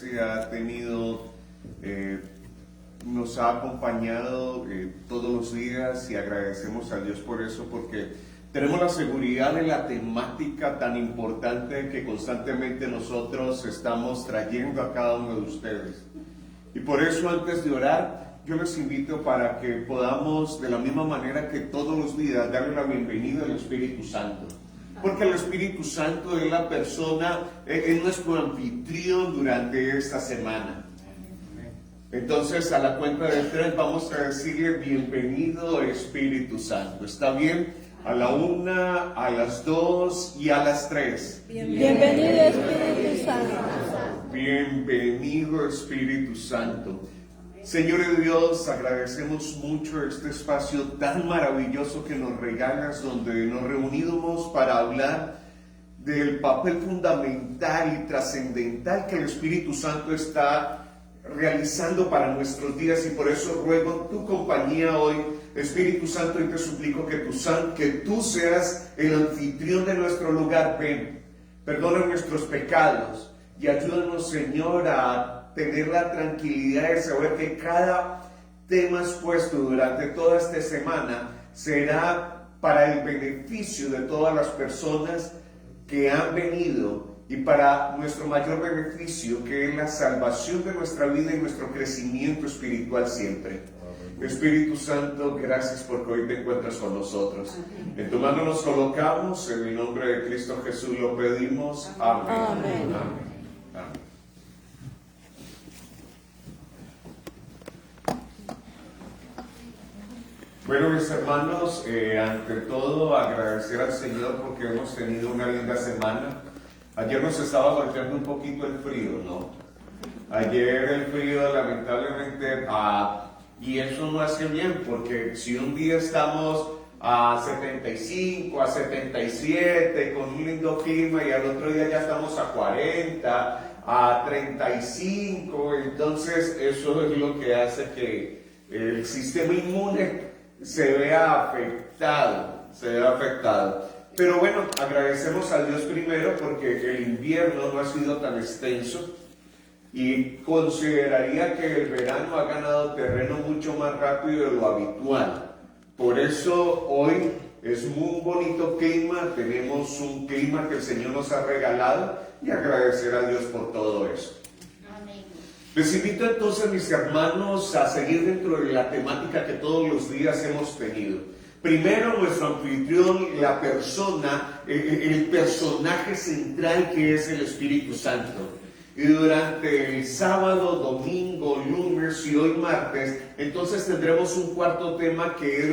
iglesia nos ha acompañado todos los días y agradecemos a Dios por eso, porque tenemos la seguridad de la temática tan importante que constantemente nosotros estamos trayendo a cada uno de ustedes. Y por eso, antes de orar, yo les invito para que podamos, de la misma manera que todos los días, darle la bienvenida al Espíritu Santo. Porque el Espíritu Santo es la persona, es nuestro anfitrión durante esta semana. Entonces, a la cuenta de 3 vamos a decirle bienvenido Espíritu Santo. ¿Está bien? A la 1, a las 2 y a las 3. Bienvenido Espíritu Santo. Bienvenido Espíritu Santo. Señor de Dios, agradecemos mucho este espacio tan maravilloso que nos regalas, donde nos reunimos para hablar del papel fundamental y trascendental que el Espíritu Santo está realizando para nuestros días, y por eso ruego tu compañía hoy, Espíritu Santo, y te suplico que tú seas el anfitrión de nuestro lugar. Ven, perdona nuestros pecados y ayúdanos, Señor, a tener la tranquilidad de saber que cada tema expuesto durante toda esta semana será para el beneficio de todas las personas que han venido y para nuestro mayor beneficio, que es la salvación de nuestra vida y nuestro crecimiento espiritual siempre. Espíritu Santo, gracias porque hoy te encuentras con nosotros. En tu mano nos colocamos, en el nombre de Cristo Jesús lo pedimos. Amén. Amén. Amén. Amén. Bueno, mis hermanos, ante todo agradecer al Señor porque hemos tenido una linda semana. Ayer nos estaba golpeando un poquito el frío, ¿no? Ayer el frío lamentablemente, y eso no hace bien, porque si un día estamos a 75, a 77, con un lindo clima, y al otro día ya estamos a 40, a 35, entonces eso es lo que hace que el sistema inmune se vea afectado. Pero bueno, agradecemos a Dios primero porque el invierno no ha sido tan extenso, y consideraría que el verano ha ganado terreno mucho más rápido de lo habitual. Por eso hoy es muy bonito clima, tenemos un clima que el Señor nos ha regalado, y agradecer a Dios por todo eso. Les invito entonces, mis hermanos, a seguir dentro de la temática que todos los días hemos tenido. Primero, nuestro anfitrión, la persona, el personaje central, que es el Espíritu Santo. Y durante el sábado, domingo, lunes y hoy martes, entonces tendremos un cuarto tema que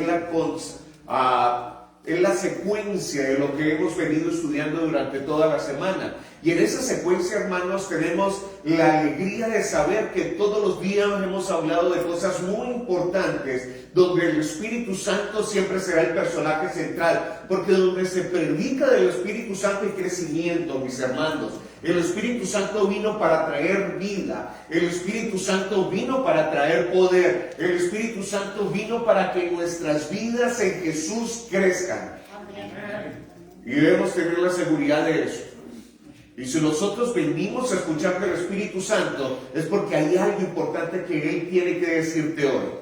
es la secuencia de lo que hemos venido estudiando durante toda la semana. Y en esa secuencia, hermanos, tenemos la alegría de saber que todos los días hemos hablado de cosas muy importantes, donde el Espíritu Santo siempre será el personaje central, porque donde se predica del Espíritu Santo hay crecimiento, mis hermanos. El Espíritu Santo vino para traer vida, el Espíritu Santo vino para traer poder, el Espíritu Santo vino para que nuestras vidas en Jesús crezcan. Y debemos tener la seguridad de eso. Y si nosotros venimos a escuchar del Espíritu Santo, es porque hay algo importante que Él tiene que decirte hoy.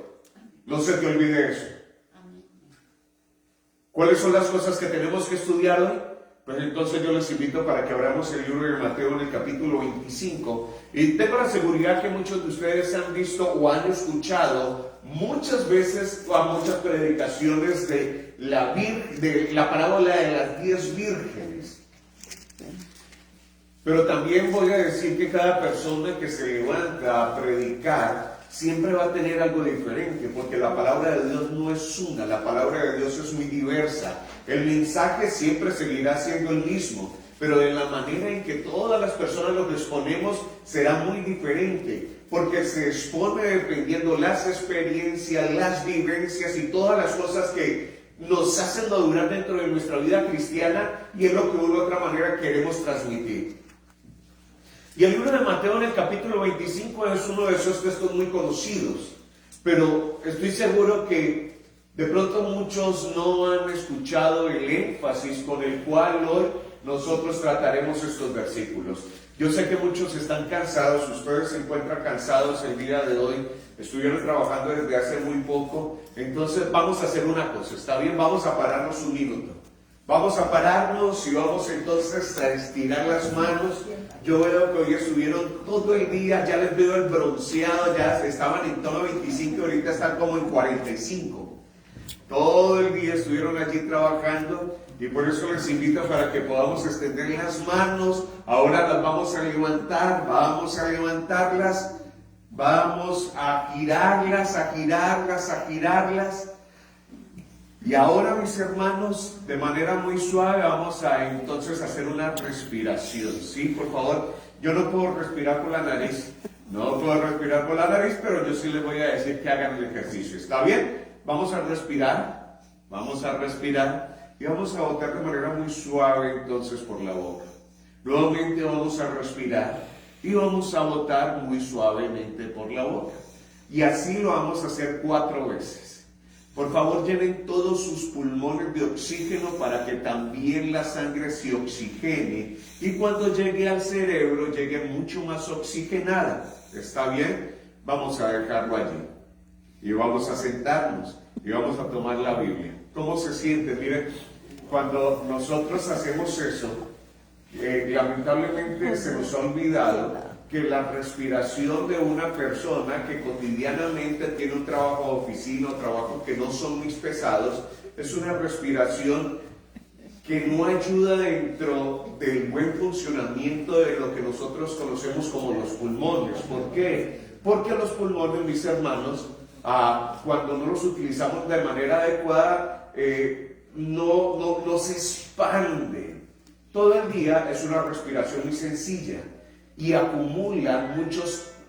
No se te olvide eso. ¿Cuáles son las cosas que tenemos que estudiar hoy? Pues entonces yo les invito para que abramos el libro de Mateo en el capítulo 25. Y tengo la seguridad que muchos de ustedes han visto o han escuchado muchas veces a muchas predicaciones de la parábola de las 10 vírgenes. Pero también voy a decir que cada persona que se levanta a predicar siempre va a tener algo diferente, porque la palabra de Dios no es una, la palabra de Dios es muy diversa. El mensaje siempre seguirá siendo el mismo, pero de la manera en que todas las personas lo exponemos será muy diferente, porque se expone dependiendo las experiencias, las vivencias y todas las cosas que nos hacen madurar dentro de nuestra vida cristiana, y es lo que de una u otra manera queremos transmitir. Y el libro de Mateo en el capítulo 25 es uno de esos textos muy conocidos, pero estoy seguro que de pronto muchos no han escuchado el énfasis con el cual hoy nosotros trataremos estos versículos. Yo sé que muchos están cansados, ustedes se encuentran cansados el día de hoy, estuvieron trabajando desde hace muy poco, entonces vamos a hacer una cosa, ¿está bien? Vamos a pararnos un minuto. Vamos a pararnos y vamos entonces a estirar las manos. Yo veo que hoy estuvieron todo el día, ya les veo el bronceado, ya estaban en tono 25, ahorita están como en 45. Todo el día estuvieron allí trabajando y por eso les invito para que podamos extender las manos. Ahora las vamos a levantar, vamos a levantarlas, vamos a girarlas, a girarlas, a girarlas. Y ahora, mis hermanos, de manera muy suave vamos a entonces hacer una respiración, ¿sí? Por favor, yo no puedo respirar por la nariz, no puedo respirar por la nariz, pero yo sí les voy a decir que hagan el ejercicio, ¿está bien? Vamos a respirar y vamos a botar de manera muy suave entonces por la boca. Nuevamente vamos a respirar y vamos a botar muy suavemente por la boca. Y así lo vamos a hacer 4 veces. Por favor, llenen todos sus pulmones de oxígeno para que también la sangre se oxigene y cuando llegue al cerebro llegue mucho más oxigenada. ¿Está bien? Vamos a dejarlo allí. Y vamos a sentarnos y vamos a tomar la Biblia. ¿Cómo se siente? Miren, cuando nosotros hacemos eso, lamentablemente se nos ha olvidado que la respiración de una persona que cotidianamente tiene un trabajo de oficina, trabajos que no son muy pesados, es una respiración que no ayuda dentro del buen funcionamiento de lo que nosotros conocemos como los pulmones. ¿Por qué? Porque los pulmones, mis hermanos, cuando no los utilizamos de manera adecuada, no se expanden. Todo el día es una respiración muy sencilla y acumulan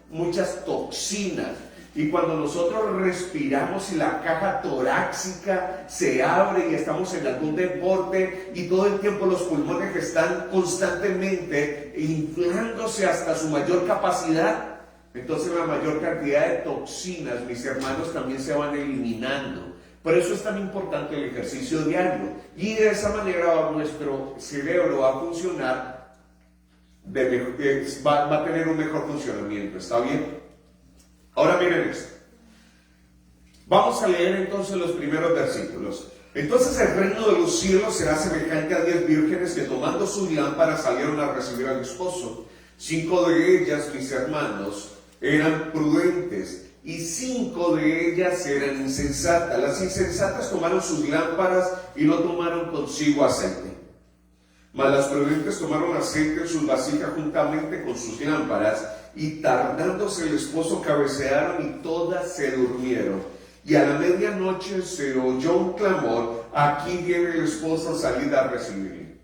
muchas toxinas. Y cuando nosotros respiramos y la caja torácica se abre y estamos en algún deporte y todo el tiempo los pulmones están constantemente inflándose hasta su mayor capacidad, entonces la mayor cantidad de toxinas, mis hermanos, también se van eliminando. Por eso es tan importante el ejercicio diario. Y de esa manera nuestro cerebro va a funcionar, va a tener un mejor funcionamiento. ¿Está bien? Ahora miren esto. Vamos a leer entonces los primeros versículos. Entonces el reino de los cielos será semejante a 10 vírgenes que tomando sus lámparas salieron a recibir al esposo. 5 de ellas, mis hermanos, eran prudentes y 5 de ellas eran insensatas. Las insensatas tomaron sus lámparas y no tomaron consigo aceite. Mas las prudentes tomaron aceite en sus vasijas juntamente con sus lámparas, y tardándose el esposo cabecearon y todas se durmieron. Y a la medianoche se oyó un clamor: aquí viene el esposo, salid a recibirle.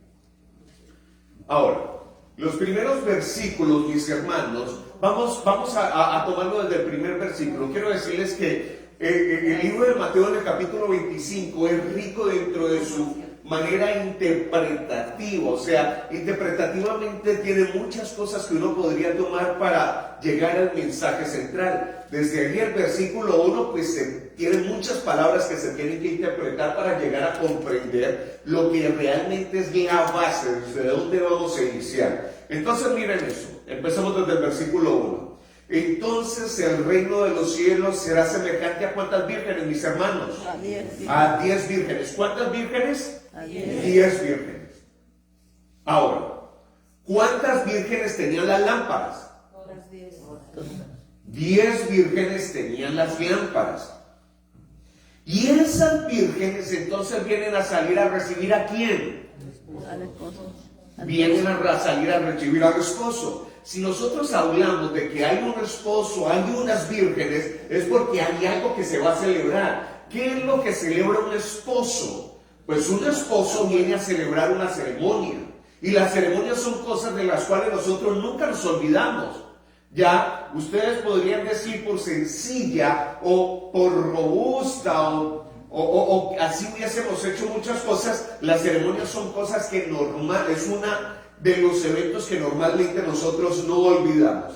Ahora, los primeros versículos, mis hermanos, vamos a tomarlo desde el primer versículo. Quiero decirles que el libro de Mateo en el capítulo 25 es rico dentro de su manera interpretativa, o sea, interpretativamente tiene muchas cosas que uno podría tomar para llegar al mensaje central. Desde allí el versículo 1 pues tiene muchas palabras que se tienen que interpretar para llegar a comprender lo que realmente es la base, desde dónde vamos a iniciar. Entonces miren eso, empezamos desde el versículo 1. Entonces el reino de los cielos será semejante a ¿cuántas vírgenes, mis hermanos? A 10 vírgenes. ¿Cuántas vírgenes? 10 vírgenes. Ahora, ¿cuántas vírgenes tenían las lámparas? 10 vírgenes tenían las lámparas. Y esas vírgenes entonces vienen a salir a recibir ¿a quién? Al esposo. Vienen a salir a recibir al esposo. Si nosotros hablamos de que hay un esposo, hay unas vírgenes, es porque hay algo que se va a celebrar. ¿Qué es lo que celebra un esposo? Pues un esposo viene a celebrar una ceremonia. Y las ceremonias son cosas de las cuales nosotros nunca nos olvidamos. Ya, ustedes podrían decir por sencilla o por robusta o así hubiésemos hecho muchas cosas. Las ceremonias son cosas que normal, es una de los eventos que normalmente nosotros no olvidamos.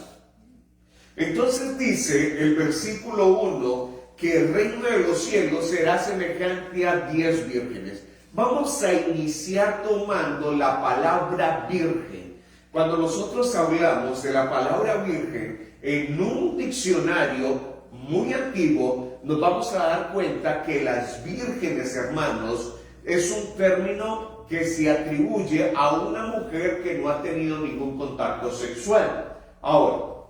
Entonces dice el versículo 1 que el reino de los cielos será semejante a 10 vírgenes. Vamos a iniciar tomando la palabra virgen. cuando nosotros hablamos de la palabra virgen en un diccionario muy antiguo, nos vamos a dar cuenta que las vírgenes, hermanos, es un término que se atribuye a una mujer que no ha tenido ningún contacto sexual. Ahora,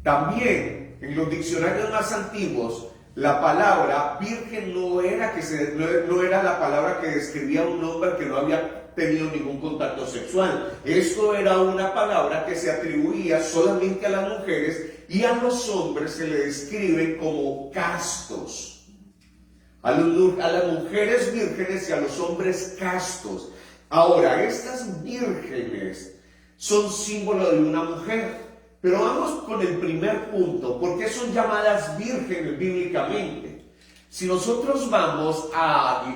también en los diccionarios más antiguos, la palabra virgen no era la palabra que describía a un hombre que no había tenido ningún contacto sexual. Esto era una palabra que se atribuía solamente a las mujeres, y a los hombres se le describe como castos. A las mujeres vírgenes y a los hombres castos. Ahora, estas vírgenes son símbolo de una mujer. Pero vamos con el primer punto. ¿Por qué son llamadas vírgenes bíblicamente? Si nosotros vamos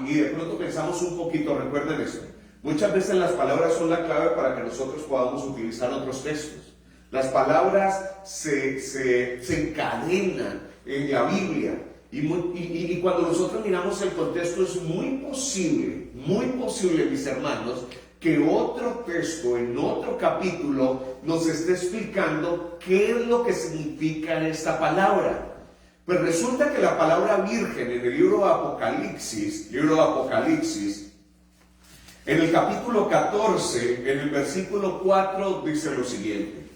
y de pronto pensamos un poquito, recuerden esto. Muchas veces las palabras son la clave para que nosotros podamos utilizar otros textos. Las palabras se encadenan en la Biblia. Y cuando nosotros miramos el contexto, es muy posible, mis hermanos, que otro texto en otro capítulo nos esté explicando qué es lo que significa esta palabra. Pues resulta que la palabra virgen en el libro de Apocalipsis, en el capítulo 14, en el versículo 4, dice lo siguiente.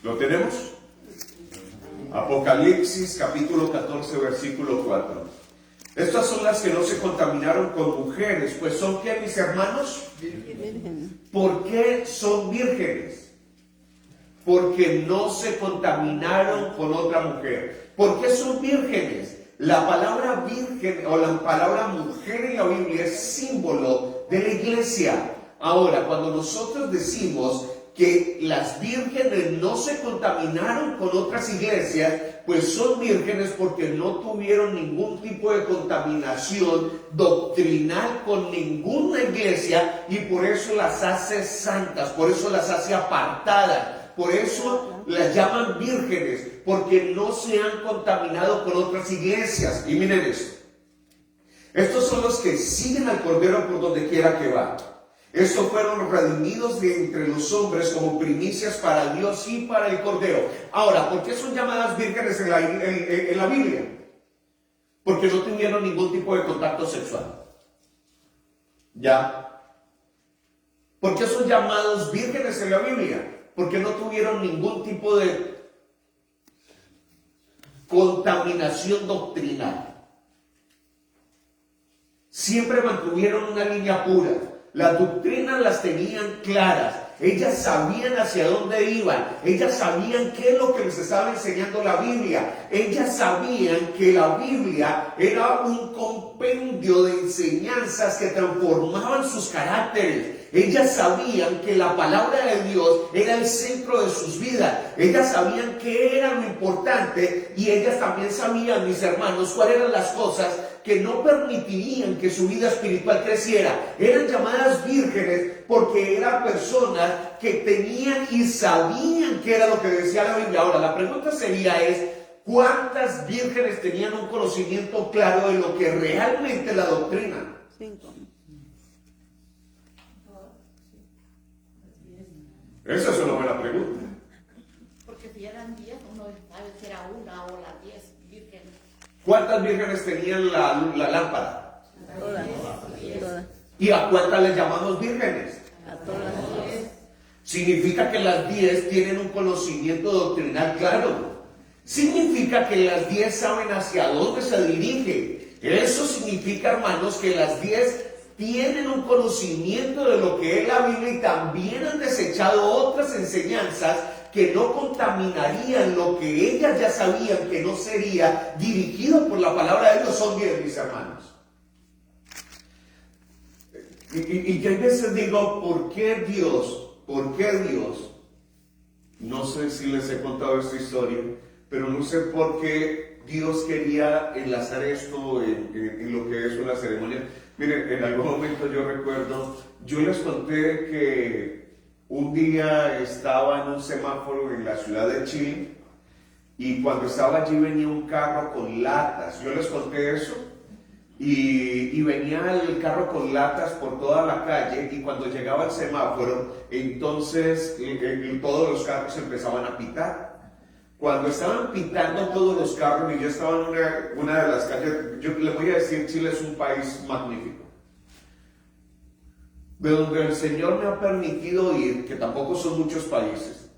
¿Lo tenemos? Apocalipsis capítulo 14, versículo 4. Estas son las que no se contaminaron con mujeres, pues son, ¿qué, mis hermanos? Virgen. ¿Por qué son vírgenes? Porque no se contaminaron con otra mujer. ¿Por qué son vírgenes? La palabra virgen o la palabra mujer en la Biblia es símbolo de la iglesia. Ahora, cuando nosotros decimos que las vírgenes no se contaminaron con otras iglesias, pues son vírgenes porque no tuvieron ningún tipo de contaminación doctrinal con ninguna iglesia, y por eso las hace santas, por eso las hace apartadas, por eso las llaman vírgenes, porque no se han contaminado con otras iglesias. Y miren esto, estos son los que siguen al Cordero por donde quiera que va. Estos fueron redimidos de entre los hombres como primicias para Dios y para el Cordero. Ahora, ¿por qué son llamadas vírgenes en la Biblia? Porque no tuvieron ningún tipo de contacto sexual. ¿Ya? ¿Por qué son llamados vírgenes en la Biblia? Porque no tuvieron ningún tipo de contaminación doctrinal. Siempre mantuvieron una línea pura. Las doctrinas las tenían claras. Ellas sabían hacia dónde iban. Ellas sabían qué es lo que les estaba enseñando la Biblia. Ellas sabían que la Biblia era un compendio de enseñanzas que transformaban sus caracteres. Ellas sabían que la palabra de Dios era el centro de sus vidas. Ellas sabían qué era lo importante, y ellas también sabían, mis hermanos, cuáles eran las cosas que no permitirían que su vida espiritual creciera. Eran llamadas vírgenes porque eran personas que tenían y sabían qué era lo que decía la Biblia. Ahora, la pregunta sería ¿cuántas vírgenes tenían un conocimiento claro de lo que realmente la doctrina? 5. Esa es una buena pregunta. Porque si eran 10, uno sabe si era una o las 10 vírgenes. ¿Cuántas vírgenes tenían la lámpara? Todas. ¿Y a cuántas les llamamos vírgenes? A todas. Significa que las 10 tienen un conocimiento doctrinal claro. Significa que las 10 saben hacia dónde se dirige. Eso significa, hermanos, que las 10 tienen un conocimiento de lo que es la Biblia, y también han desechado otras enseñanzas que no contaminarían lo que ellas ya sabían que no sería dirigido por la palabra de Dios. Son 10, mis hermanos. Y que a veces digo, ¿por qué Dios? No sé si les he contado esta historia, pero no sé por qué Dios quería enlazar esto en lo que es una ceremonia. Miren, en algún momento yo recuerdo, yo les conté que un día estaba en un semáforo en la ciudad de Chile, y cuando estaba allí venía un carro con latas. Yo les conté eso. y venía el carro con latas por toda la calle, y cuando llegaba al semáforo, entonces todos los carros empezaban a pitar. Cuando estaban pitando todos los carros y yo estaba en una de las calles, yo le voy a decir, Chile es un país magnífico, de donde el Señor me ha permitido ir, que tampoco son muchos países.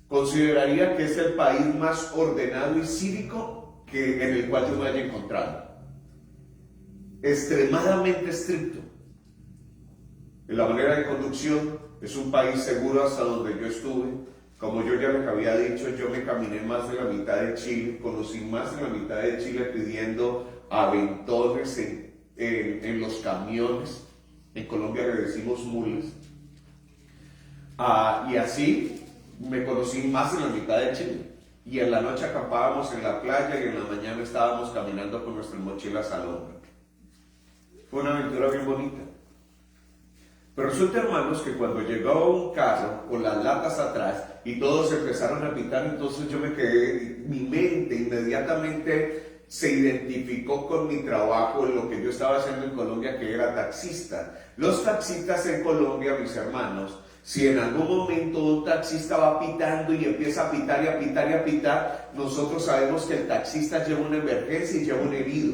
Consideraría que es el país más ordenado y cívico en el cual yo me haya encontrado. Extremadamente estricto en la manera de conducción. Es un país seguro hasta donde yo estuve. Como yo ya les había dicho, yo me caminé más de la mitad de Chile, conocí más de la mitad de Chile pidiendo aventones en los camiones. En Colombia le decimos mules. Y así me conocí más de la mitad de Chile. Y en la noche acampábamos en la playa y en la mañana estábamos caminando con nuestras mochilas al hombro. Fue una aventura bien bonita. Pero resulta, hermanos, que cuando llegó un carro con las latas atrás y todos empezaron a pitar, entonces yo me quedé, mi mente inmediatamente se identificó con mi trabajo en lo que yo estaba haciendo en Colombia, que era taxista. Los taxistas en Colombia, mis hermanos, si en algún momento un taxista va pitando y empieza a pitar y a pitar y a pitar, nosotros sabemos que el taxista lleva una emergencia y lleva un herido.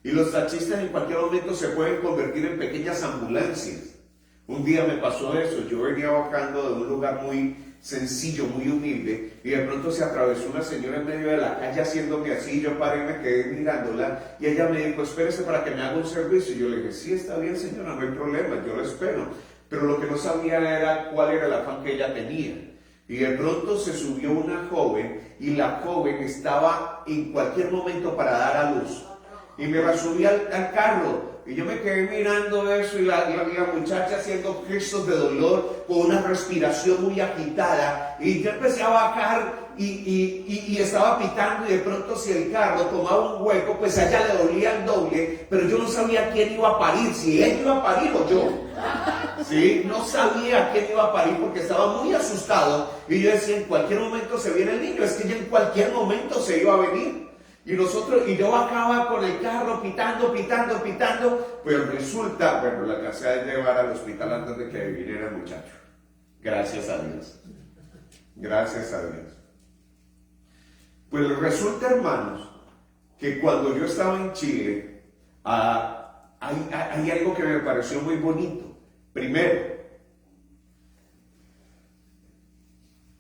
Y los taxistas en cualquier momento se pueden convertir en pequeñas ambulancias. Un día me pasó eso. Yo venía bajando de un lugar muy sencillo, muy humilde, y de pronto se atravesó una señora en medio de la calle haciéndome así. Yo paré y me quedé mirándola, y ella me dijo, espérese para que me haga un servicio. Y yo le dije, sí, está bien, señora, no hay problema, yo lo espero. Pero lo que no sabía era cuál era el afán que ella tenía. Y de pronto se subió una joven, y la joven estaba en cualquier momento para dar a luz. Y me la subí al carro, y yo me quedé mirando eso, y la muchacha haciendo gestos de dolor, con una respiración muy agitada, y yo empecé a bajar, y estaba pitando, y de pronto si el carro tomaba un hueco, pues a ella le dolía el doble, pero yo no sabía quién iba a parir, si ella iba a parir o yo. ¿Sí? No sabía quién iba a parir porque estaba muy asustado, y yo decía, en cualquier momento se viene el niño, es que ya en cualquier momento se iba a venir. Y yo bajaba con el carro pitando, pues resulta, bueno, la alcancé a llevar al hospital antes de que viniera el muchacho. Gracias a Dios. Gracias a Dios. Pues resulta, hermanos, que cuando yo estaba en Chile, hay algo que me pareció muy bonito. Primero,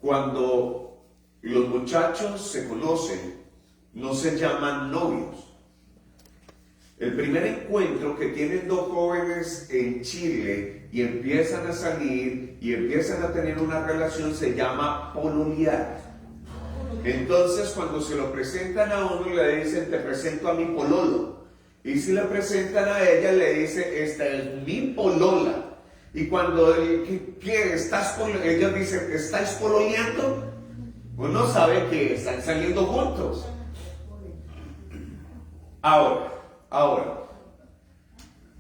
cuando los muchachos se conocen, no se llaman novios. El primer encuentro que tienen dos jóvenes en Chile y empiezan a salir y empiezan a tener una relación se llama pololear. Entonces cuando se lo presentan a uno le dicen, te presento a mi pololo. Y si le presentan a ella le dice, esta es mi polola. Y cuando ellos dicen, ¿estáis pololeando? Uno sabe que están saliendo juntos. Ahora,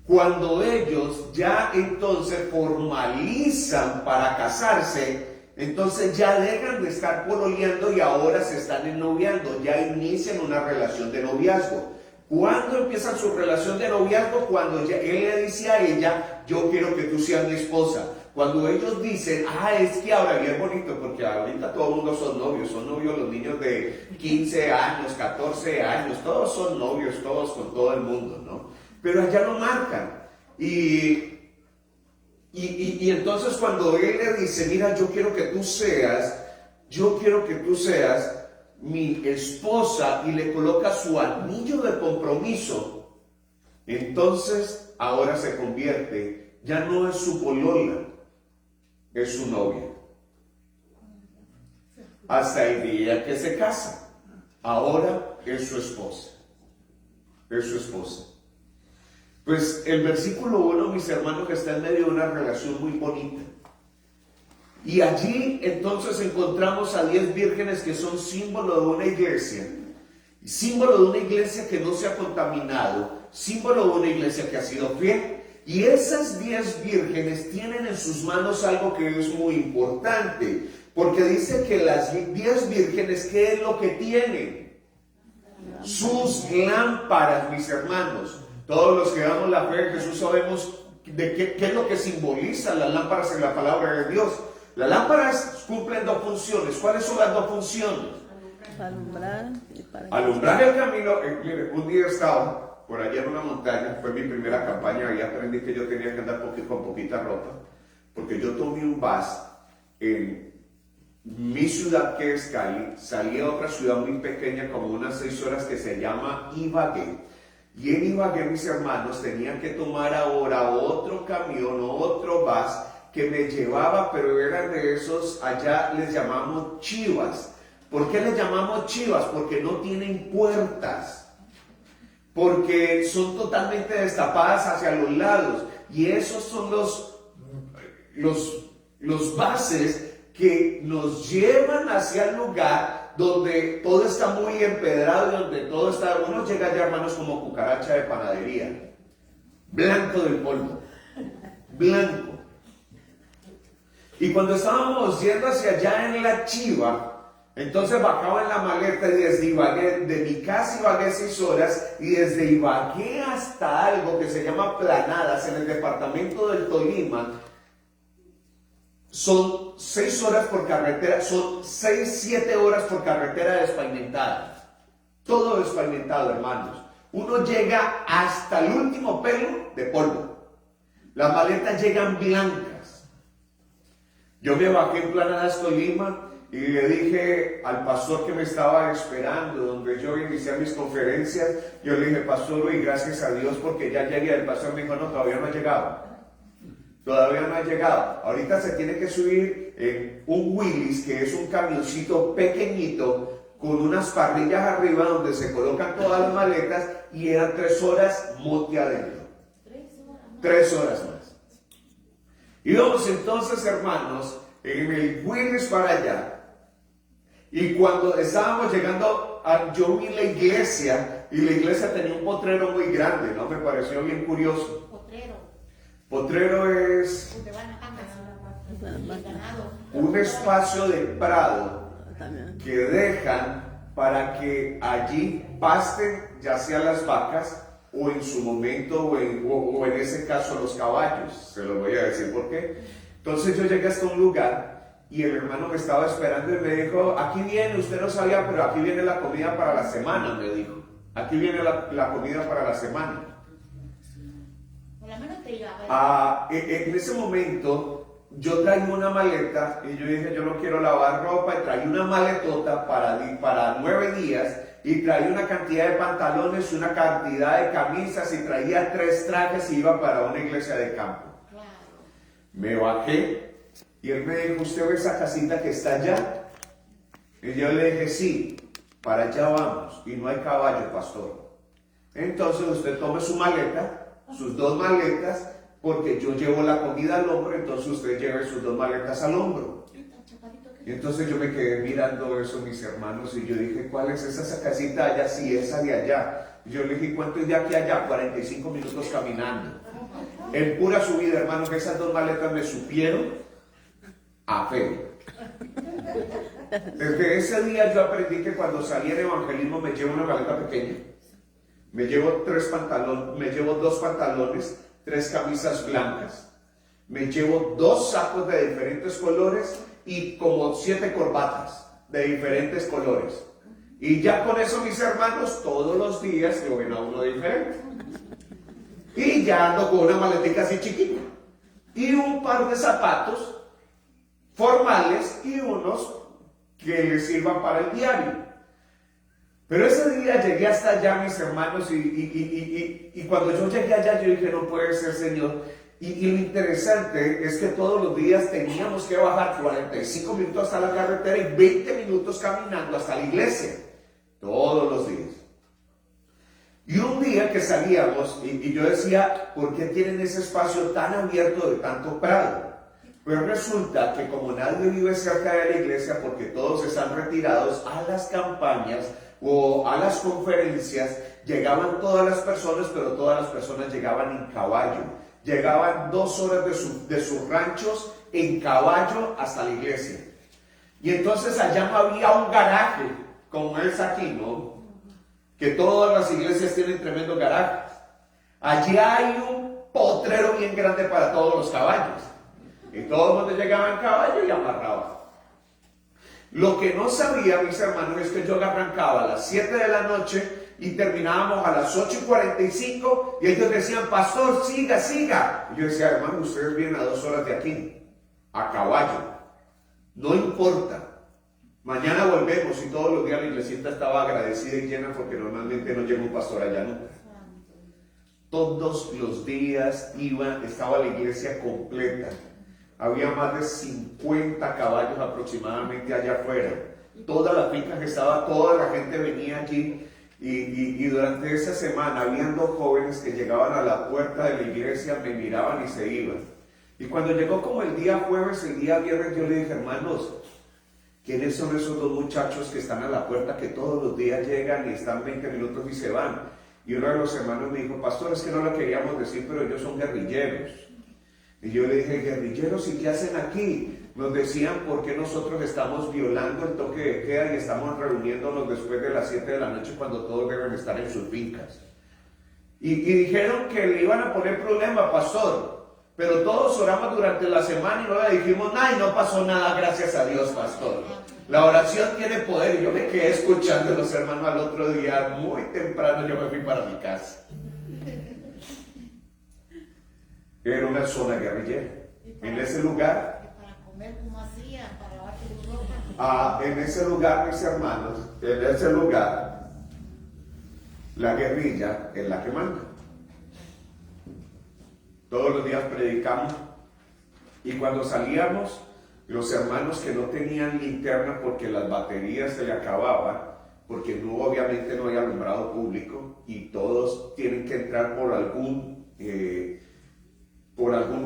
cuando ellos ya entonces formalizan para casarse, entonces ya dejan de estar pololeando y ahora se están ennoviando, ya inician una relación de noviazgo. ¿Cuándo empiezan su relación de noviazgo? Cuando ya él le dice a ella, yo quiero que tú seas mi esposa. Cuando ellos dicen, es que ahora bien bonito, porque ahorita todo el mundo son novios los niños de 15 años, 14 años, todos son novios, todos con todo el mundo, ¿no? Pero allá lo marcan. Y entonces cuando él le dice, mira, yo quiero que tú seas mi esposa, y le coloca su anillo de compromiso, entonces ahora se convierte, ya no es su polola, es su novia. Hasta el día que se casa, ahora es su esposa. Es su esposa. Pues el versículo 1, mis hermanos, que está en medio de una relación muy bonita. Y allí entonces encontramos a 10 vírgenes que son símbolo de una iglesia. Símbolo de una iglesia que no se ha contaminado. Símbolo de una iglesia que ha sido fiel. Y esas 10 vírgenes tienen en sus manos algo que es muy importante. Porque dice que las 10 vírgenes, ¿qué es lo que tienen? Sus lámparas, mis hermanos. Todos los que damos la fe en Jesús sabemos de qué es lo que simboliza las lámparas en la palabra de Dios. Las lámparas cumplen dos funciones. ¿Cuáles son las dos funciones? Alumbrar y para Alumbrar el camino. Mire, un día estaba por allá en una montaña, fue mi primera campaña y aprendí que yo tenía que andar con poquita ropa, porque yo tomé un bus en mi ciudad, que es Cali, salí a otra ciudad muy pequeña, como unas 6 horas, que se llama Ibagué. Y en Ibagué, mis hermanos, tenían que tomar ahora otro camión o otro bus que me llevaba, pero eran de esos, allá les llamamos chivas. ¿Por qué les llamamos chivas? Porque no tienen puertas, porque son totalmente destapadas hacia los lados, y esos son los buses que nos llevan hacia el lugar donde todo está muy empedrado y donde todo está, uno llega allá, hermanos, como cucaracha de panadería, blanco del polvo, blanco. Y cuando estábamos yendo hacia allá en la chiva, entonces bajaba en la maleta y desde Ibagué, de mi casa Ibagué 6 horas, y desde Ibagué hasta algo que se llama Planadas, en el departamento del Tolima, son 6 horas por carretera, son 6-7 horas por carretera despavimentada. Todo despavimentado, hermanos. Uno llega hasta el último pelo de polvo. Las maletas llegan blancas. Yo me bajé en Planadas, Tolima, y le dije al pastor que me estaba esperando, donde yo inicié mis conferencias, yo le dije, pastor Luis, gracias a Dios porque ya llegué. El pastor me dijo, no, todavía no ha llegado. Todavía no ha llegado. Ahorita se tiene que subir en un Willys, que es un camioncito pequeñito con unas parrillas arriba donde se colocan todas las maletas, y eran 3 horas monte adentro. 3 horas más. Íbamos entonces, hermanos, en el Willys para allá. Y cuando estábamos llegando, yo vi la iglesia, y la iglesia tenía un potrero muy grande, ¿no? Me pareció bien curioso. Potrero es Donde van a vacas, el ganado. un espacio de prado que dejan para que allí pasten ya sea las vacas o en su momento o en ese caso los caballos. Se los voy a decir por qué. Entonces yo llegué hasta un lugar y el hermano me estaba esperando y me dijo, aquí viene, usted no sabía, pero aquí viene la comida para la semana, me dijo. Aquí viene la comida para la semana. En ese momento yo traía una maleta y yo dije, yo no quiero lavar ropa, y traía una maletota para 9 días, y traía una cantidad de pantalones, una cantidad de camisas, y traía 3 trajes y iba para una iglesia de campo. Claro. Me bajé y él me dijo, ¿usted ve esa casita que está allá? Y yo le dije, sí, para allá vamos, y no hay caballo, pastor. Entonces usted tome su maleta, sus 2 maletas, porque yo llevo la comida al hombro, entonces usted lleve sus 2 maletas al hombro. Y entonces yo me quedé mirando eso, mis hermanos, y yo dije, ¿cuál es esa casita allá? Sí, esa de allá. Y yo le dije, ¿cuánto es de aquí a allá? 45 minutos caminando. En pura subida, hermanos, que esas 2 maletas me supieron a fe. Desde ese día yo aprendí que cuando salí en evangelismo me llevo una maleta pequeña. Me llevo 3 pantalones, me llevo 2 pantalones, 3 camisas blancas. Me llevo 2 sacos de diferentes colores y como 7 corbatas de diferentes colores. Y ya con eso, mis hermanos, todos los días lo ven a uno diferente. Y ya ando con una maletica así chiquita. Y un par de zapatos formales y unos que les sirvan para el diario. Pero ese día llegué hasta allá, mis hermanos, y cuando yo llegué allá, yo dije, no puede ser, Señor. Y lo interesante es que todos los días teníamos que bajar 45 minutos hasta la carretera y 20 minutos caminando hasta la iglesia. Todos los días. Y un día que salíamos, y yo decía, ¿por qué tienen ese espacio tan abierto de tanto prado? Pues resulta que como nadie vive cerca de la iglesia, porque todos están retirados a las campañas o a las conferencias, llegaban todas las personas, pero todas las personas llegaban en caballo. Llegaban 2 horas de sus ranchos en caballo hasta la iglesia. Y entonces allá no había un garaje, como es aquí, ¿no? que todas las iglesias tienen tremendos garajes. Allí hay un potrero bien grande para todos los caballos. Y todo el mundo llegaba en caballo y amarraba. Lo que no sabía, mis hermanos, es que yo arrancaba a las 7 de la noche y terminábamos a las 8:45 y ellos decían, pastor, siga, siga. Y yo decía, hermano, ustedes vienen a 2 horas de aquí, a caballo. No importa. Mañana volvemos y todos los días la iglesita estaba agradecida y llena porque normalmente no llega un pastor allá nunca. Todos los días estaba la iglesia completa. Había más de 50 caballos aproximadamente allá afuera. Toda la finca que estaba, toda la gente venía allí. Y durante esa semana habían 2 jóvenes que llegaban a la puerta de la iglesia, me miraban y se iban. Y cuando llegó como el día jueves, el día viernes, yo le dije, hermanos, ¿quiénes son esos 2 muchachos que están a la puerta que todos los días llegan y están 20 minutos y se van? Y uno de los hermanos me dijo, pastor, es que no lo queríamos decir, pero ellos son guerrilleros. Y yo le dije, guerrilleros, ¿y qué hacen aquí? Nos decían por qué nosotros estamos violando el toque de queda y estamos reuniéndonos después de las 7 de la noche cuando todos deben estar en sus fincas. Y dijeron que le iban a poner problema, pastor. Pero todos oramos durante la semana y no le dijimos nada y no pasó nada, gracias a Dios, pastor. La oración tiene poder y yo me quedé escuchando a los hermanos al otro día, muy temprano yo me fui para mi casa. Era una zona guerrillera. En ese lugar, Para comer como hacía, para lavar tu ropa. en ese lugar, mis hermanos, en ese lugar, la guerrilla es la que manda. Todos los días predicamos y cuando salíamos, los hermanos que no tenían linterna porque las baterías se le acababan, porque obviamente no hay alumbrado público y todos tienen que entrar por algún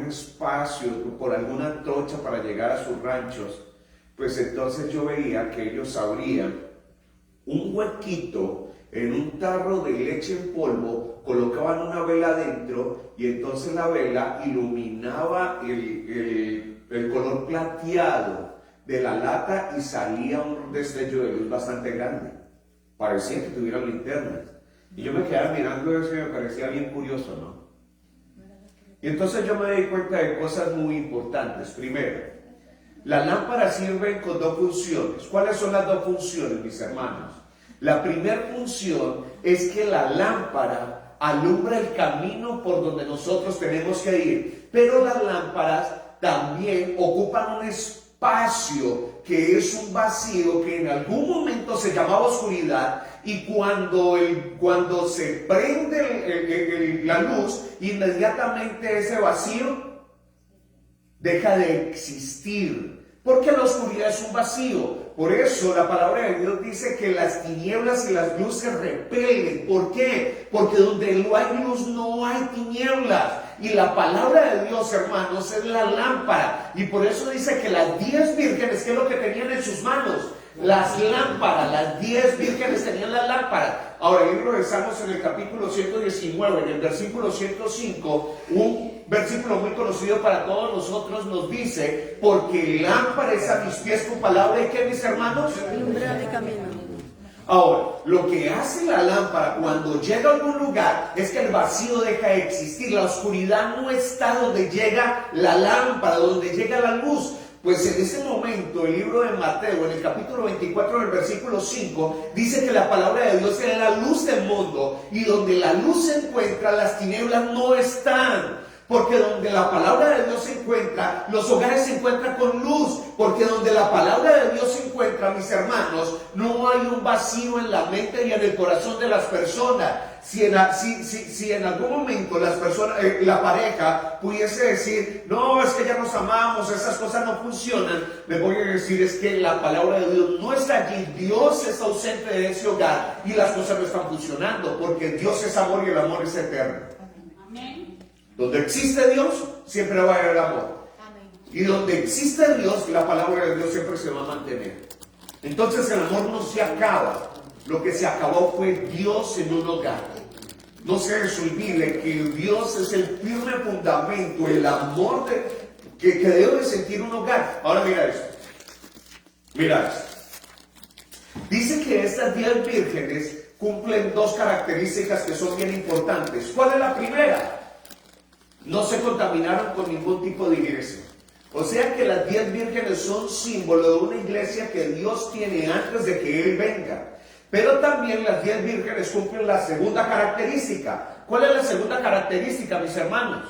espacio, por alguna trocha para llegar a sus ranchos, pues entonces yo veía que ellos abrían un huequito en un tarro de leche en polvo, colocaban una vela adentro y entonces la vela iluminaba el color plateado de la lata y salía un destello de luz bastante grande. Parecía que tuvieran linternas. Y yo me quedaba mirando eso y me parecía bien curioso, ¿no? Y entonces yo me di cuenta de cosas muy importantes. Primero, la lámpara sirve con 2 funciones. ¿Cuáles son las 2 funciones, mis hermanos? La primera función es que la lámpara alumbra el camino por donde nosotros tenemos que ir. Pero las lámparas también ocupan un espacio que es un vacío que en algún momento se llamaba oscuridad. Y cuando se prende la luz, inmediatamente ese vacío deja de existir. Porque la oscuridad es un vacío. Por eso la palabra de Dios dice que las tinieblas y las luces repelen. ¿Por qué? Porque donde no hay luz no hay tinieblas. Y la palabra de Dios, hermanos, es la lámpara. Y por eso dice que las 10 vírgenes, ¿qué es lo que tenían en sus manos? Las lámparas, las 10 vírgenes tenían las lámparas. Ahora, el libro de Salmos en el capítulo 119, en el versículo 105, un versículo muy conocido para todos nosotros, nos dice, porque lámpara es a mis pies tu palabra, ¿y qué, mis hermanos? Alumbra mi camino. Ahora, lo que hace la lámpara cuando llega a algún lugar es que el vacío deja de existir. La oscuridad no está donde llega la lámpara, donde llega la luz. Pues en ese momento, el libro de Mateo, en el capítulo 24, en el versículo 5, dice que la palabra de Dios es la luz del mundo, y donde la luz se encuentra, las tinieblas no están. Porque donde la palabra de Dios se encuentra, los hogares se encuentran con luz. Porque donde la palabra de Dios se encuentra, mis hermanos, no hay un vacío en la mente y en el corazón de las personas. Si en algún momento la pareja pudiese decir, no, es que ya nos amamos, esas cosas no funcionan, les voy a decir es que la palabra de Dios no está allí, Dios está ausente de ese hogar y las cosas no están funcionando, porque Dios es amor y el amor es eterno. Amén. Donde existe Dios, siempre va a haber amor. Amén. Y donde existe Dios, la palabra de Dios siempre se va a mantener. Entonces el amor no se acaba. Lo que se acabó fue Dios en un hogar. No se les olvide que Dios es el firme fundamento, el amor que debe sentir un hogar. Ahora mira esto. Mira esto. Dice que estas 10 vírgenes cumplen dos características que son bien importantes. ¿Cuál es la primera? No se contaminaron con ningún tipo de iglesia. O sea que las 10 vírgenes son símbolo de una iglesia que Dios tiene antes de que Él venga. Pero también las 10 vírgenes cumplen la segunda característica. ¿Cuál es la segunda característica, mis hermanos?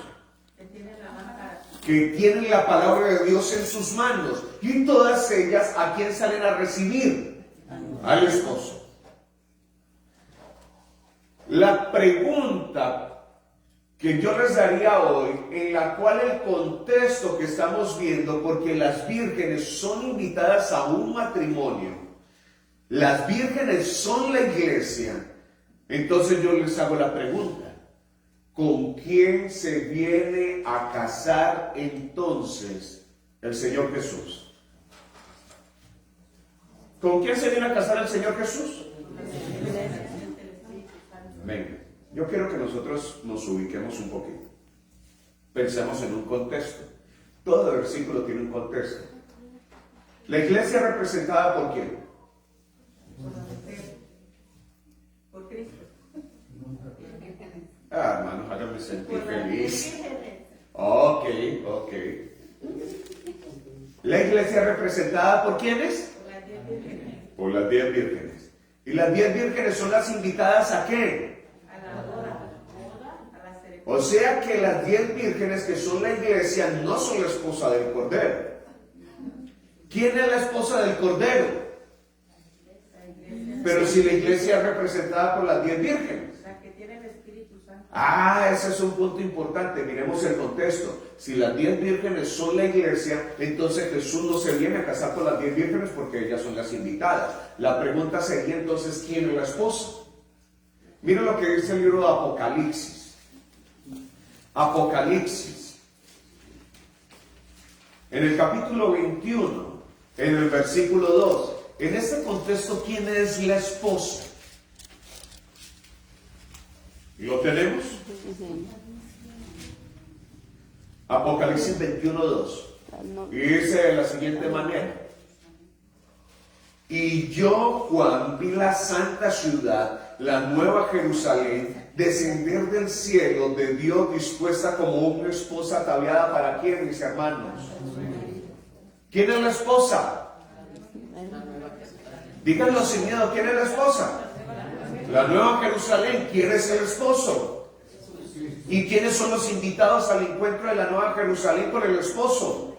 Que tienen la palabra de Dios en sus manos. Y todas ellas, ¿a quién salen a recibir? Al esposo. La pregunta que yo les daría hoy, en la cual el contexto que estamos viendo, porque las vírgenes son invitadas a un matrimonio, las vírgenes son la iglesia, entonces yo les hago la pregunta, ¿con quién se viene a casar entonces el Señor Jesús? ¿Con quién se viene a casar el Señor Jesús? Venga. Yo quiero que nosotros nos ubiquemos un poquito. Pensemos en un contexto. Todo versículo tiene un contexto. La iglesia representada por quién? Por Cristo. Ah, hermanos, háganme sentir feliz. Ok. La iglesia representada por quiénes? Por las 10 vírgenes. Y las 10 vírgenes son las invitadas ¿a qué? O sea que las 10 vírgenes que son la iglesia no son la esposa del Cordero. ¿Quién es la esposa del Cordero? Pero si la iglesia es representada por las 10 vírgenes. La que tiene el Espíritu Santo. Ah, ese es un punto importante. Miremos el contexto. Si las 10 vírgenes son la iglesia, entonces Jesús no se viene a casar con las 10 vírgenes porque ellas son las invitadas. La pregunta sería entonces, ¿quién es la esposa? Miren lo que dice el libro de Apocalipsis. Apocalipsis, en el capítulo 21, en el versículo 2, en este contexto, ¿quién es la esposa? ¿Lo tenemos? Apocalipsis 21, 2. Y dice de la siguiente manera: y yo, Juan, vi la santa ciudad, la nueva Jerusalén, descender del cielo de Dios, dispuesta como una esposa ataviada para quién, mis hermanos. ¿Quién es la esposa? Díganlo sin miedo, ¿quién es la esposa? La nueva Jerusalén. ¿Quién es el esposo? ¿Y quiénes son los invitados al encuentro de la nueva Jerusalén con el esposo?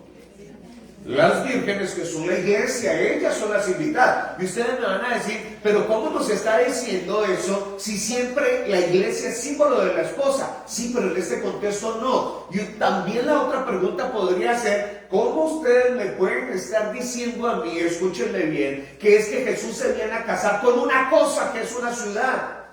Las vírgenes, que son la iglesia, ellas son las invitadas. Y ustedes me van a decir, pero ¿cómo nos está diciendo eso si siempre la iglesia es símbolo de la esposa? Sí, pero en este contexto no. Y también la otra pregunta podría ser, ¿cómo ustedes me pueden estar diciendo a mí, escúchenme bien, que es que Jesús se viene a casar con una cosa que es una ciudad?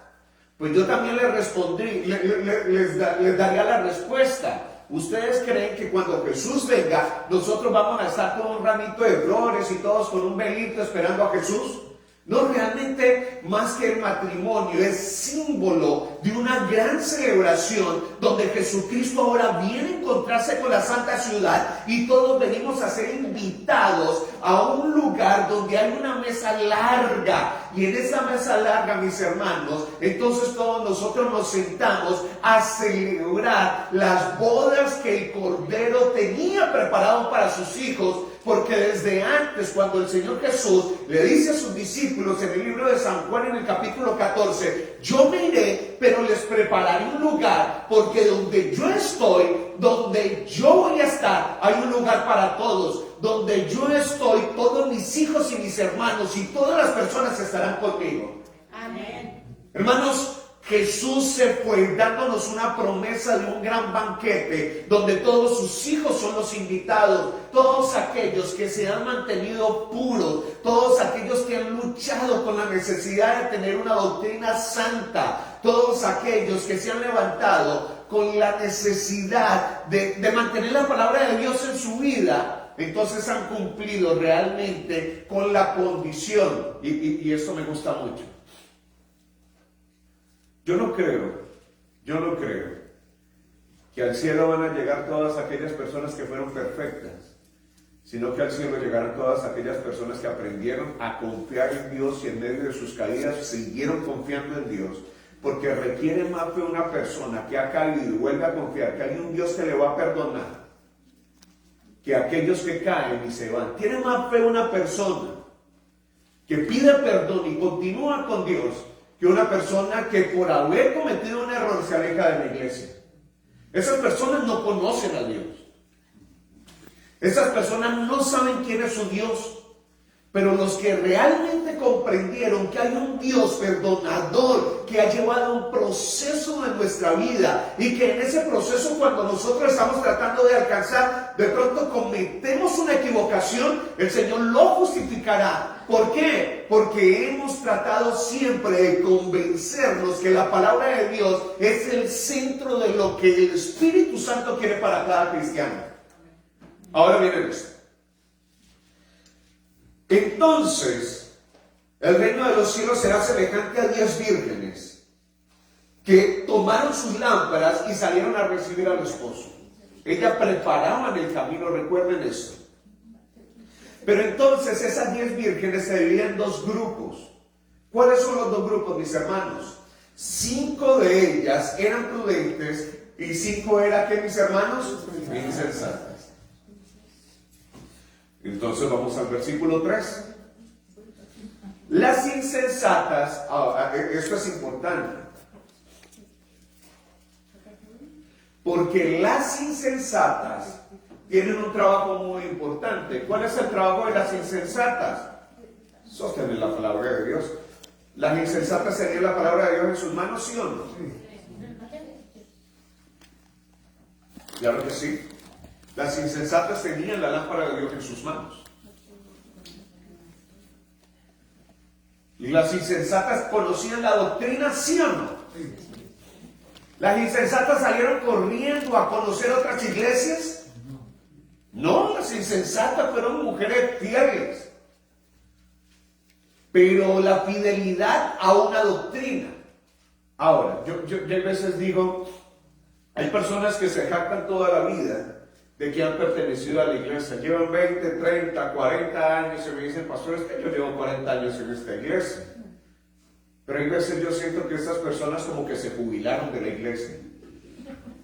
Pues yo también les respondí, les daría la respuesta. ¿Ustedes creen que cuando Jesús venga, nosotros vamos a estar con un ramito de flores y todos con un velito esperando a Jesús? No, realmente, más que el matrimonio, es símbolo de una gran celebración donde Jesucristo ahora viene a encontrarse con la santa ciudad y todos venimos a ser invitados a un lugar donde hay una mesa larga. Y en esa mesa larga, mis hermanos, entonces todos nosotros nos sentamos a celebrar las bodas que el Cordero tenía preparado para sus hijos. Porque desde antes, cuando el Señor Jesús le dice a sus discípulos en el libro de San Juan, en el capítulo 14, yo me iré, pero les prepararé un lugar, porque donde yo estoy, donde yo voy a estar, hay un lugar para todos. Donde yo estoy, todos mis hijos y mis hermanos y todas las personas estarán conmigo. Amén. Hermanos, Jesús se fue dándonos una promesa de un gran banquete donde todos sus hijos son los invitados, todos aquellos que se han mantenido puros, todos aquellos que han luchado con la necesidad de tener una doctrina santa, todos aquellos que se han levantado con la necesidad de mantener la palabra de Dios en su vida. Entonces han cumplido realmente con la condición, y esto me gusta mucho. Yo no creo que al cielo van a llegar todas aquellas personas que fueron perfectas, sino que al cielo llegaron todas aquellas personas que aprendieron a confiar en Dios y en medio de sus caídas siguieron confiando en Dios, porque requiere más fe una persona que ha caído y vuelve a confiar que hay un Dios que le va a perdonar, que aquellos que caen y se van. Tiene más fe una persona que pide perdón y continúa con Dios que una persona que por haber cometido un error se aleja de la iglesia. Esas personas no conocen a Dios. Esas personas no saben quién es su Dios. Pero los que realmente comprendieron que hay un Dios perdonador que ha llevado un proceso de nuestra vida y que en ese proceso, cuando nosotros estamos tratando de alcanzar, de pronto cometemos una equivocación, el Señor lo justificará. ¿Por qué? Porque hemos tratado siempre de convencernos que la palabra de Dios es el centro de lo que el Espíritu Santo quiere para cada cristiano. Ahora viene esto. Entonces, el reino de los cielos será semejante a 10 vírgenes que tomaron sus lámparas y salieron a recibir al esposo. Ellas preparaban el camino, recuerden esto. Pero entonces esas 10 vírgenes se dividían en 2 grupos. ¿Cuáles son los 2 grupos, mis hermanos? 5 de ellas eran prudentes y 5 eran, ¿qué, mis hermanos? Insensatas. Entonces vamos al versículo 3. Las insensatas, esto es importante, porque las insensatas tienen un trabajo muy importante. ¿Cuál es el trabajo de las insensatas? Sostener la palabra de Dios. ¿Las insensatas tenían la palabra de Dios en sus manos, sí o no? Claro que sí. Las insensatas tenían la lámpara de Dios en sus manos. Y las insensatas conocían la doctrina, ¿sí o no? ¿Las insensatas salieron corriendo a conocer otras iglesias? No, las insensatas fueron mujeres fieles. Pero la fidelidad a una doctrina. Ahora, yo a veces digo, hay personas que se jactan toda la vida de que han pertenecido a la iglesia. Llevan 20, 30, 40 años y me dicen, pastor, es que yo llevo 40 años en esta iglesia. Pero hay veces yo siento que estas personas como que se jubilaron de la iglesia.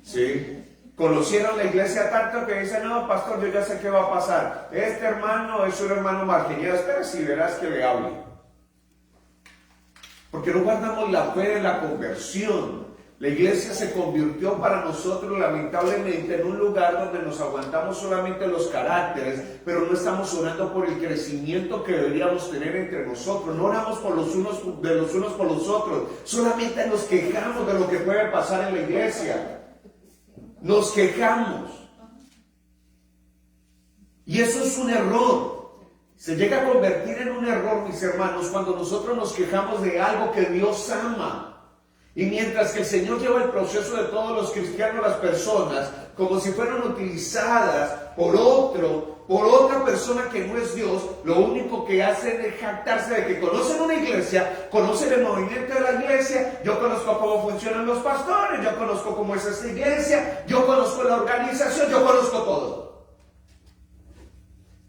¿Sí? Conocieron la iglesia tanto que dicen, no, pastor, yo ya sé qué va a pasar. Este hermano es un hermano marginal. Espera si verás que le hable. Porque no guardamos la fe de la conversión. La iglesia se convirtió para nosotros, lamentablemente, en un lugar donde nos aguantamos solamente los caracteres, pero no estamos orando por el crecimiento que deberíamos tener entre nosotros. No oramos por los unos por los otros. Solamente nos quejamos de lo que puede pasar en la iglesia. Nos quejamos. Y eso es un error. Se llega a convertir en un error, mis hermanos, cuando nosotros nos quejamos de algo que Dios ama. Y mientras que el Señor lleva el proceso de todos los cristianos, las personas, como si fueran utilizadas por otra persona que no es Dios, lo único que hacen es jactarse de que conocen una iglesia, conocen el movimiento de la iglesia, yo conozco cómo funcionan los pastores, yo conozco cómo es esta iglesia, yo conozco la organización, yo conozco todo.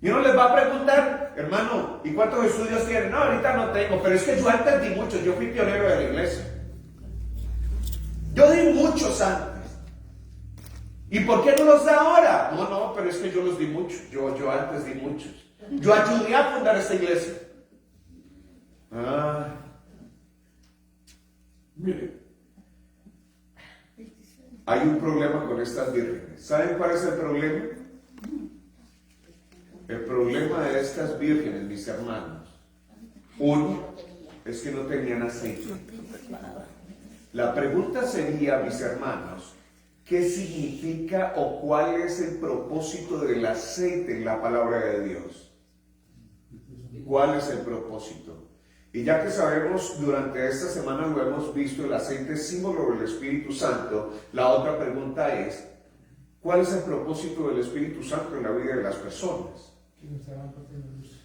Y uno les va a preguntar, hermano, ¿y cuántos estudios tienen? No, ahorita no tengo, pero es que yo antes di muchos, yo fui pionero de la iglesia. Yo di muchos antes. ¿Y por qué no los da ahora? No, pero es que yo los di muchos. Yo antes di muchos. Yo ayudé a fundar esta iglesia. Mire, hay un problema con estas vírgenes. ¿Saben cuál es el problema? El problema de estas vírgenes, mis hermanos, uno, es que no tenían aceite. La pregunta sería, mis hermanos, ¿qué significa o cuál es el propósito del aceite en la palabra de Dios? ¿Cuál es el propósito? Y ya que sabemos, durante esta semana lo hemos visto, el aceite es símbolo del Espíritu Santo, la otra pregunta es, ¿cuál es el propósito del Espíritu Santo en la vida de las personas?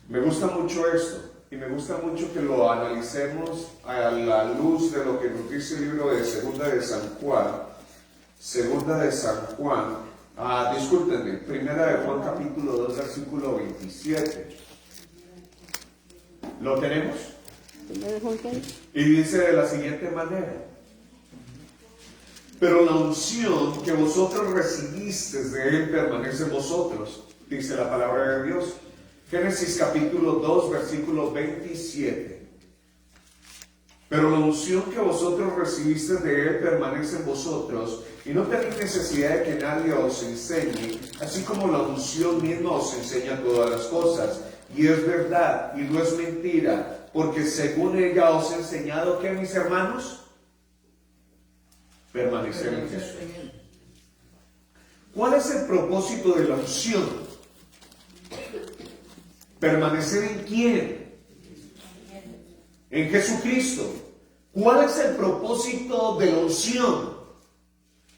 Me gusta mucho esto. Y me gusta mucho que lo analicemos a la luz de lo que nos dice el libro de Segunda de San Juan. Segunda de San Juan, Discúlpenme, primera de Juan capítulo 2, versículo 27. ¿Lo tenemos? Primero de Juan, ¿qué? Y dice de la siguiente manera: pero la unción que vosotros recibisteis de Él permanece en vosotros, dice la palabra de Dios. Génesis capítulo 2, versículo 27. Pero la unción que vosotros recibisteis de Él permanece en vosotros, y no tenéis necesidad de que nadie os enseñe, así como la unción misma os enseña todas las cosas. Y es verdad, y no es mentira, porque según ella os he enseñado, ¿qué, mis hermanos? Permanecer en Jesús. ¿Cuál es el propósito de la unción? ¿Permanecer en quién? En Jesucristo. ¿Cuál es el propósito de la unción?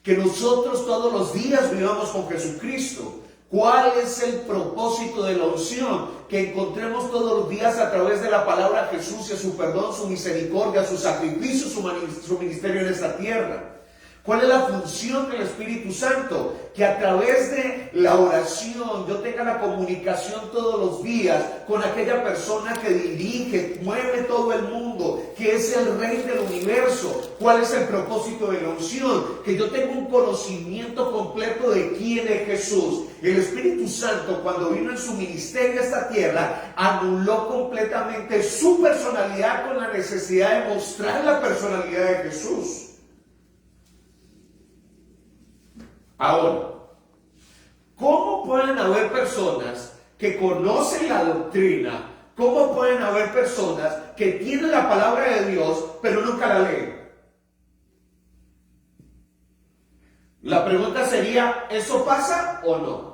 Que nosotros todos los días vivamos con Jesucristo. ¿Cuál es el propósito de la unción? Que encontremos todos los días a través de la palabra Jesús y su perdón, su misericordia, su sacrificio, su ministerio en esta tierra. ¿Cuál es la función del Espíritu Santo? Que a través de la oración yo tenga la comunicación todos los días con aquella persona que dirige, mueve todo el mundo, que es el Rey del universo. ¿Cuál es el propósito de la unción? Que yo tenga un conocimiento completo de quién es Jesús. El Espíritu Santo, cuando vino en su ministerio a esta tierra, anuló completamente su personalidad con la necesidad de mostrar la personalidad de Jesús. Ahora, ¿cómo pueden haber personas que conocen la doctrina? ¿Cómo pueden haber personas que tienen la palabra de Dios, pero nunca la leen? La pregunta sería, ¿eso pasa o no?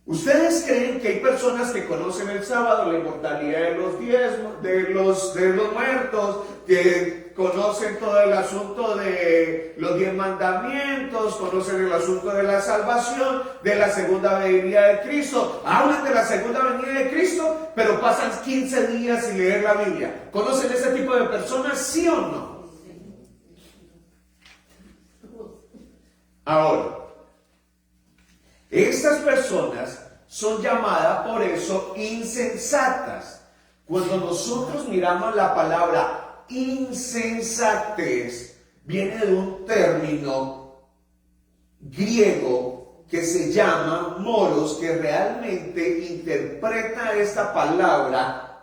¿Ustedes creen que hay personas que conocen el sábado, la inmortalidad de los diezmos, de los muertos, que conocen todo el asunto de los 10 mandamientos, conocen el asunto de la salvación, de la segunda venida de Cristo, hablan de la segunda venida de Cristo, pero pasan 15 días sin leer la Biblia? ¿Conocen ese tipo de personas, sí o no? Ahora, estas personas son llamadas por eso insensatas. Cuando nosotros miramos la palabra insensatez, viene de un término griego que se llama moros, que realmente interpreta esta palabra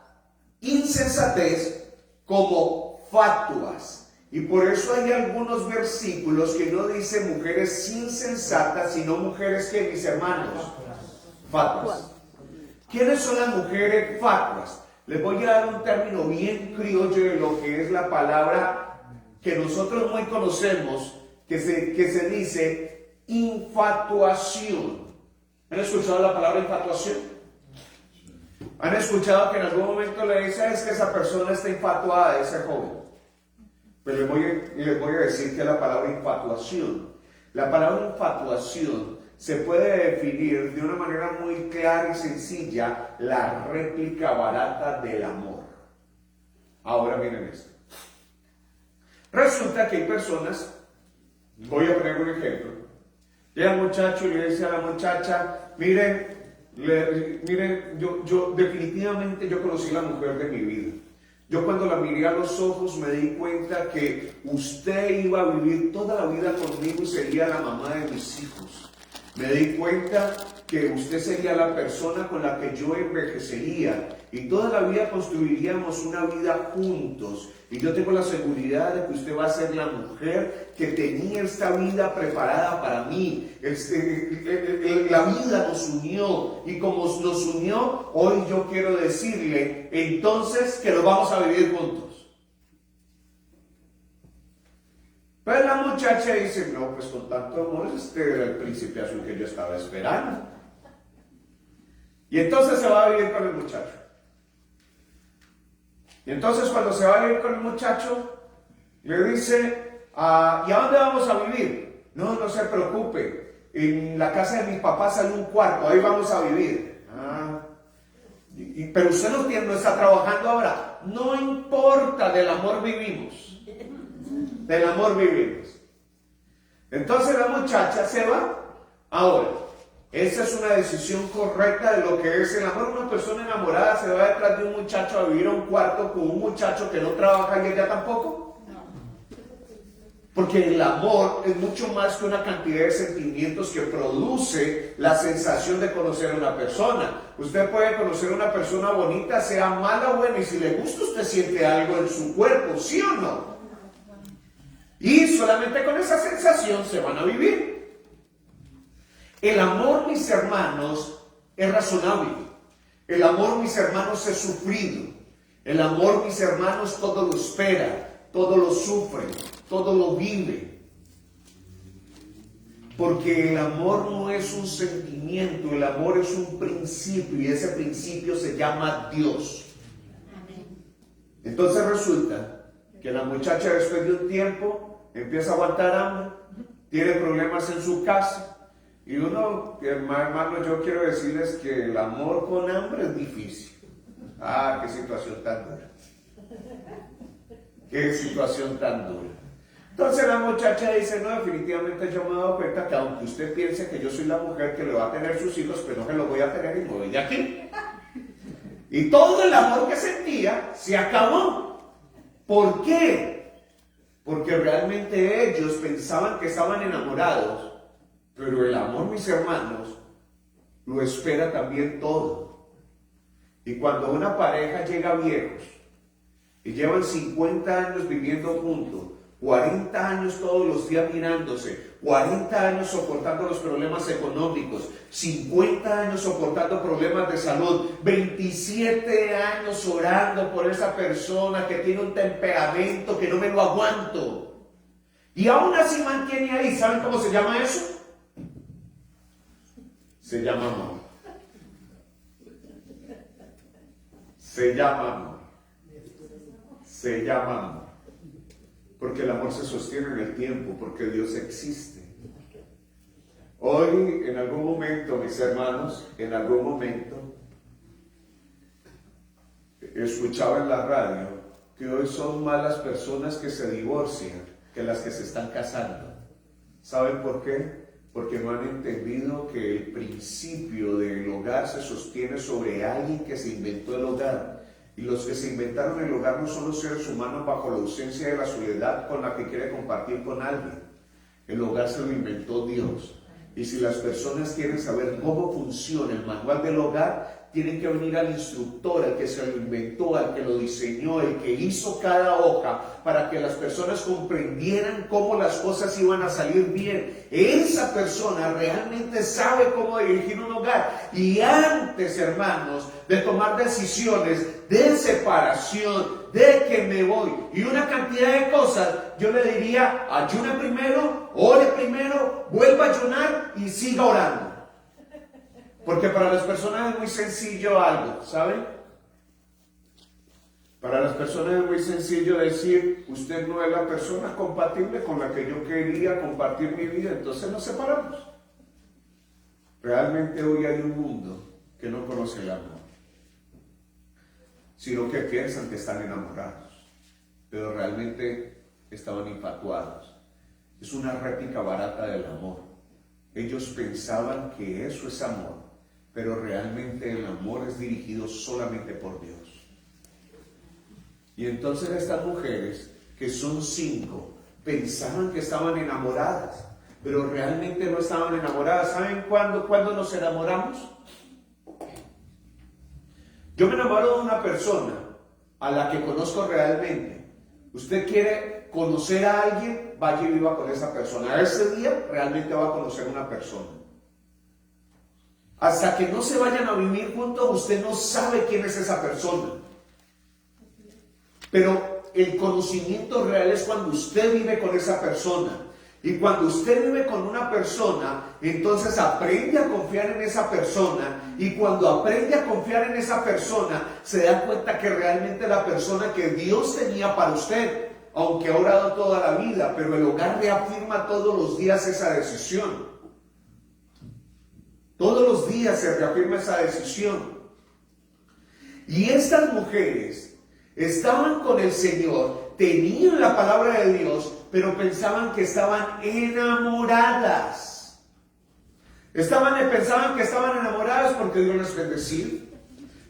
insensatez como fatuas. Y por eso hay algunos versículos que no dicen mujeres insensatas, sino mujeres que, mis hermanos, fatuas. ¿Quiénes son las mujeres fatuas? Les voy a dar un término bien criollo de lo que es la palabra que nosotros muy conocemos, que se dice infatuación. ¿Han escuchado la palabra infatuación? ¿Han escuchado que en algún momento le dicen es que esa persona está infatuada de ese joven? Pero les voy a decir que la palabra infatuación. La palabra infatuación se puede definir de una manera muy clara y sencilla, la réplica barata del amor. Ahora miren esto. Resulta que hay personas, voy a poner un ejemplo. Llega el muchacho y le dice a la muchacha, miren, yo definitivamente yo conocí a la mujer de mi vida. Yo cuando la miré a los ojos me di cuenta que usted iba a vivir toda la vida conmigo y sería la mamá de mis hijos. Me di cuenta que usted sería la persona con la que yo envejecería y toda la vida construiríamos una vida juntos. Y yo tengo la seguridad de que usted va a ser la mujer que tenía esta vida preparada para mí. La vida nos unió y como nos unió, hoy yo quiero decirle entonces que lo vamos a vivir juntos. Pero la muchacha dice, no, pues con tanto amor este era el príncipe azul que yo estaba esperando. Y entonces se va a vivir con el muchacho. Y entonces cuando se va a vivir con el muchacho, le dice, ¿y a dónde vamos a vivir? No se preocupe, en la casa de mis papás hay un cuarto, ahí vamos a vivir. Pero usted no está trabajando ahora. No importa, del amor vivimos. Del amor vivimos. Entonces la muchacha se va. Ahora, esa es una decisión correcta de lo que es el amor. Una persona enamorada se va detrás de un muchacho a vivir a un cuarto con un muchacho que no trabaja y ella tampoco. Porque el amor es mucho más que una cantidad de sentimientos que produce la sensación de conocer a una persona. Usted puede conocer a una persona bonita, sea mala o buena, y si le gusta usted siente algo en su cuerpo, ¿sí o no? Y solamente con esa sensación se van a vivir. El amor, mis hermanos, es razonable. El amor, mis hermanos, es sufrido. El amor, mis hermanos, todo lo espera, todo lo sufre, todo lo vive. Porque el amor no es un sentimiento, el amor es un principio, y ese principio se llama Dios. Entonces resulta que la muchacha, después de un tiempo, empieza a aguantar hambre, tiene problemas en su casa. Y uno, hermano, yo quiero decirles que el amor con hambre es difícil. Ah, qué situación tan dura. Qué situación tan dura. Entonces la muchacha dice, no, definitivamente yo me he dado cuenta que aunque usted piense que yo soy la mujer que le va a tener sus hijos, pues no me los voy a tener y me voy de aquí. Y todo el amor que sentía se acabó. ¿Por qué? Porque realmente ellos pensaban que estaban enamorados. Pero el amor, mis hermanos, lo espera también todo. Y cuando una pareja llega viejos y llevan 50 años viviendo juntos, 40 años todos los días mirándose, 40 años soportando los problemas económicos, 50 años soportando problemas de salud, 27 años orando por esa persona que tiene un temperamento que no me lo aguanto. Y aún así mantiene ahí. ¿Saben cómo se llama eso? Se llama amor. Se llama amor. Se llama amor. Porque el amor se sostiene en el tiempo, porque Dios existe. Hoy, en algún momento, mis hermanos, en algún momento, escuchaba en la radio que hoy son más las personas que se divorcian que las que se están casando. ¿Saben por qué? Porque no han entendido que el principio del hogar se sostiene sobre alguien que se inventó el hogar. Y los que se inventaron el hogar no son los seres humanos bajo la ausencia de la soledad con la que quiere compartir con alguien. El hogar se lo inventó Dios. Y si las personas quieren saber cómo funciona el manual del hogar, tienen que venir al instructor, al que se lo inventó, al que lo diseñó, el que hizo cada hoja, para que las personas comprendieran cómo las cosas iban a salir bien. Esa persona realmente sabe cómo dirigir un hogar. Y antes, hermanos, de tomar decisiones de separación, de que me voy y una cantidad de cosas, yo le diría, ayune primero, ore primero, vuelva a ayunar y siga orando. Porque para las personas es muy sencillo algo, ¿saben? Para las personas es muy sencillo decir, usted no es la persona compatible con la que yo quería compartir mi vida, entonces nos separamos. Realmente hoy hay un mundo que no conoce el amor, sino que piensan que están enamorados, pero realmente estaban infatuados. Es una réplica barata del amor. Ellos pensaban que eso es amor, pero realmente el amor es dirigido solamente por Dios. Y entonces estas mujeres, que son 5, pensaban que estaban enamoradas, pero realmente no estaban enamoradas. ¿Saben cuándo nos enamoramos? Yo me enamoro de una persona a la que conozco realmente. Usted quiere conocer a alguien, vaya y viva con esa persona. Ese día realmente va a conocer a una persona. Hasta que no se vayan a vivir juntos, usted no sabe quién es esa persona. Pero el conocimiento real es cuando usted vive con esa persona. Y cuando usted vive con una persona, entonces aprende a confiar en esa persona. Y cuando aprende a confiar en esa persona, se da cuenta que realmente la persona que Dios tenía para usted, aunque ha orado toda la vida, pero el hogar reafirma todos los días esa decisión. Todos los días se reafirma esa decisión. Y estas mujeres estaban con el Señor, tenían la palabra de Dios, pero pensaban que estaban enamoradas. Pensaban que estaban enamoradas porque Dios les bendecía.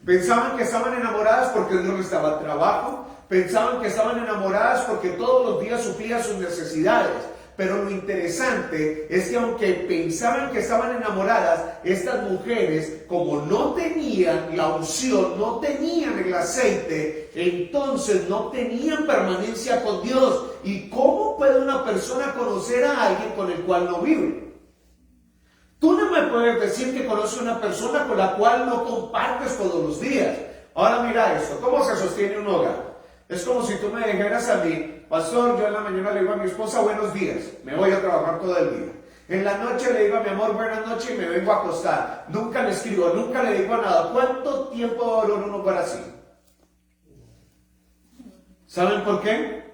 Pensaban que estaban enamoradas porque Dios les daba trabajo. Pensaban que estaban enamoradas porque todos los días suplía sus necesidades. Pero lo interesante es que aunque pensaban que estaban enamoradas, estas mujeres, como no tenían la unción, no tenían el aceite, entonces no tenían permanencia con Dios. ¿Y cómo puede una persona conocer a alguien con el cual no vive? Tú no me puedes decir que conoces a una persona con la cual no compartes todos los días. Ahora mira esto, ¿cómo se sostiene un hogar? Es como si tú me dijeras a mí, pastor, yo en la mañana le digo a mi esposa buenos días, me voy a trabajar todo el día. En la noche le digo a mi amor buenas noches y me vengo a acostar. Nunca le escribo, nunca le digo nada. ¿Cuánto tiempo va a durar uno para así? ¿Saben por qué?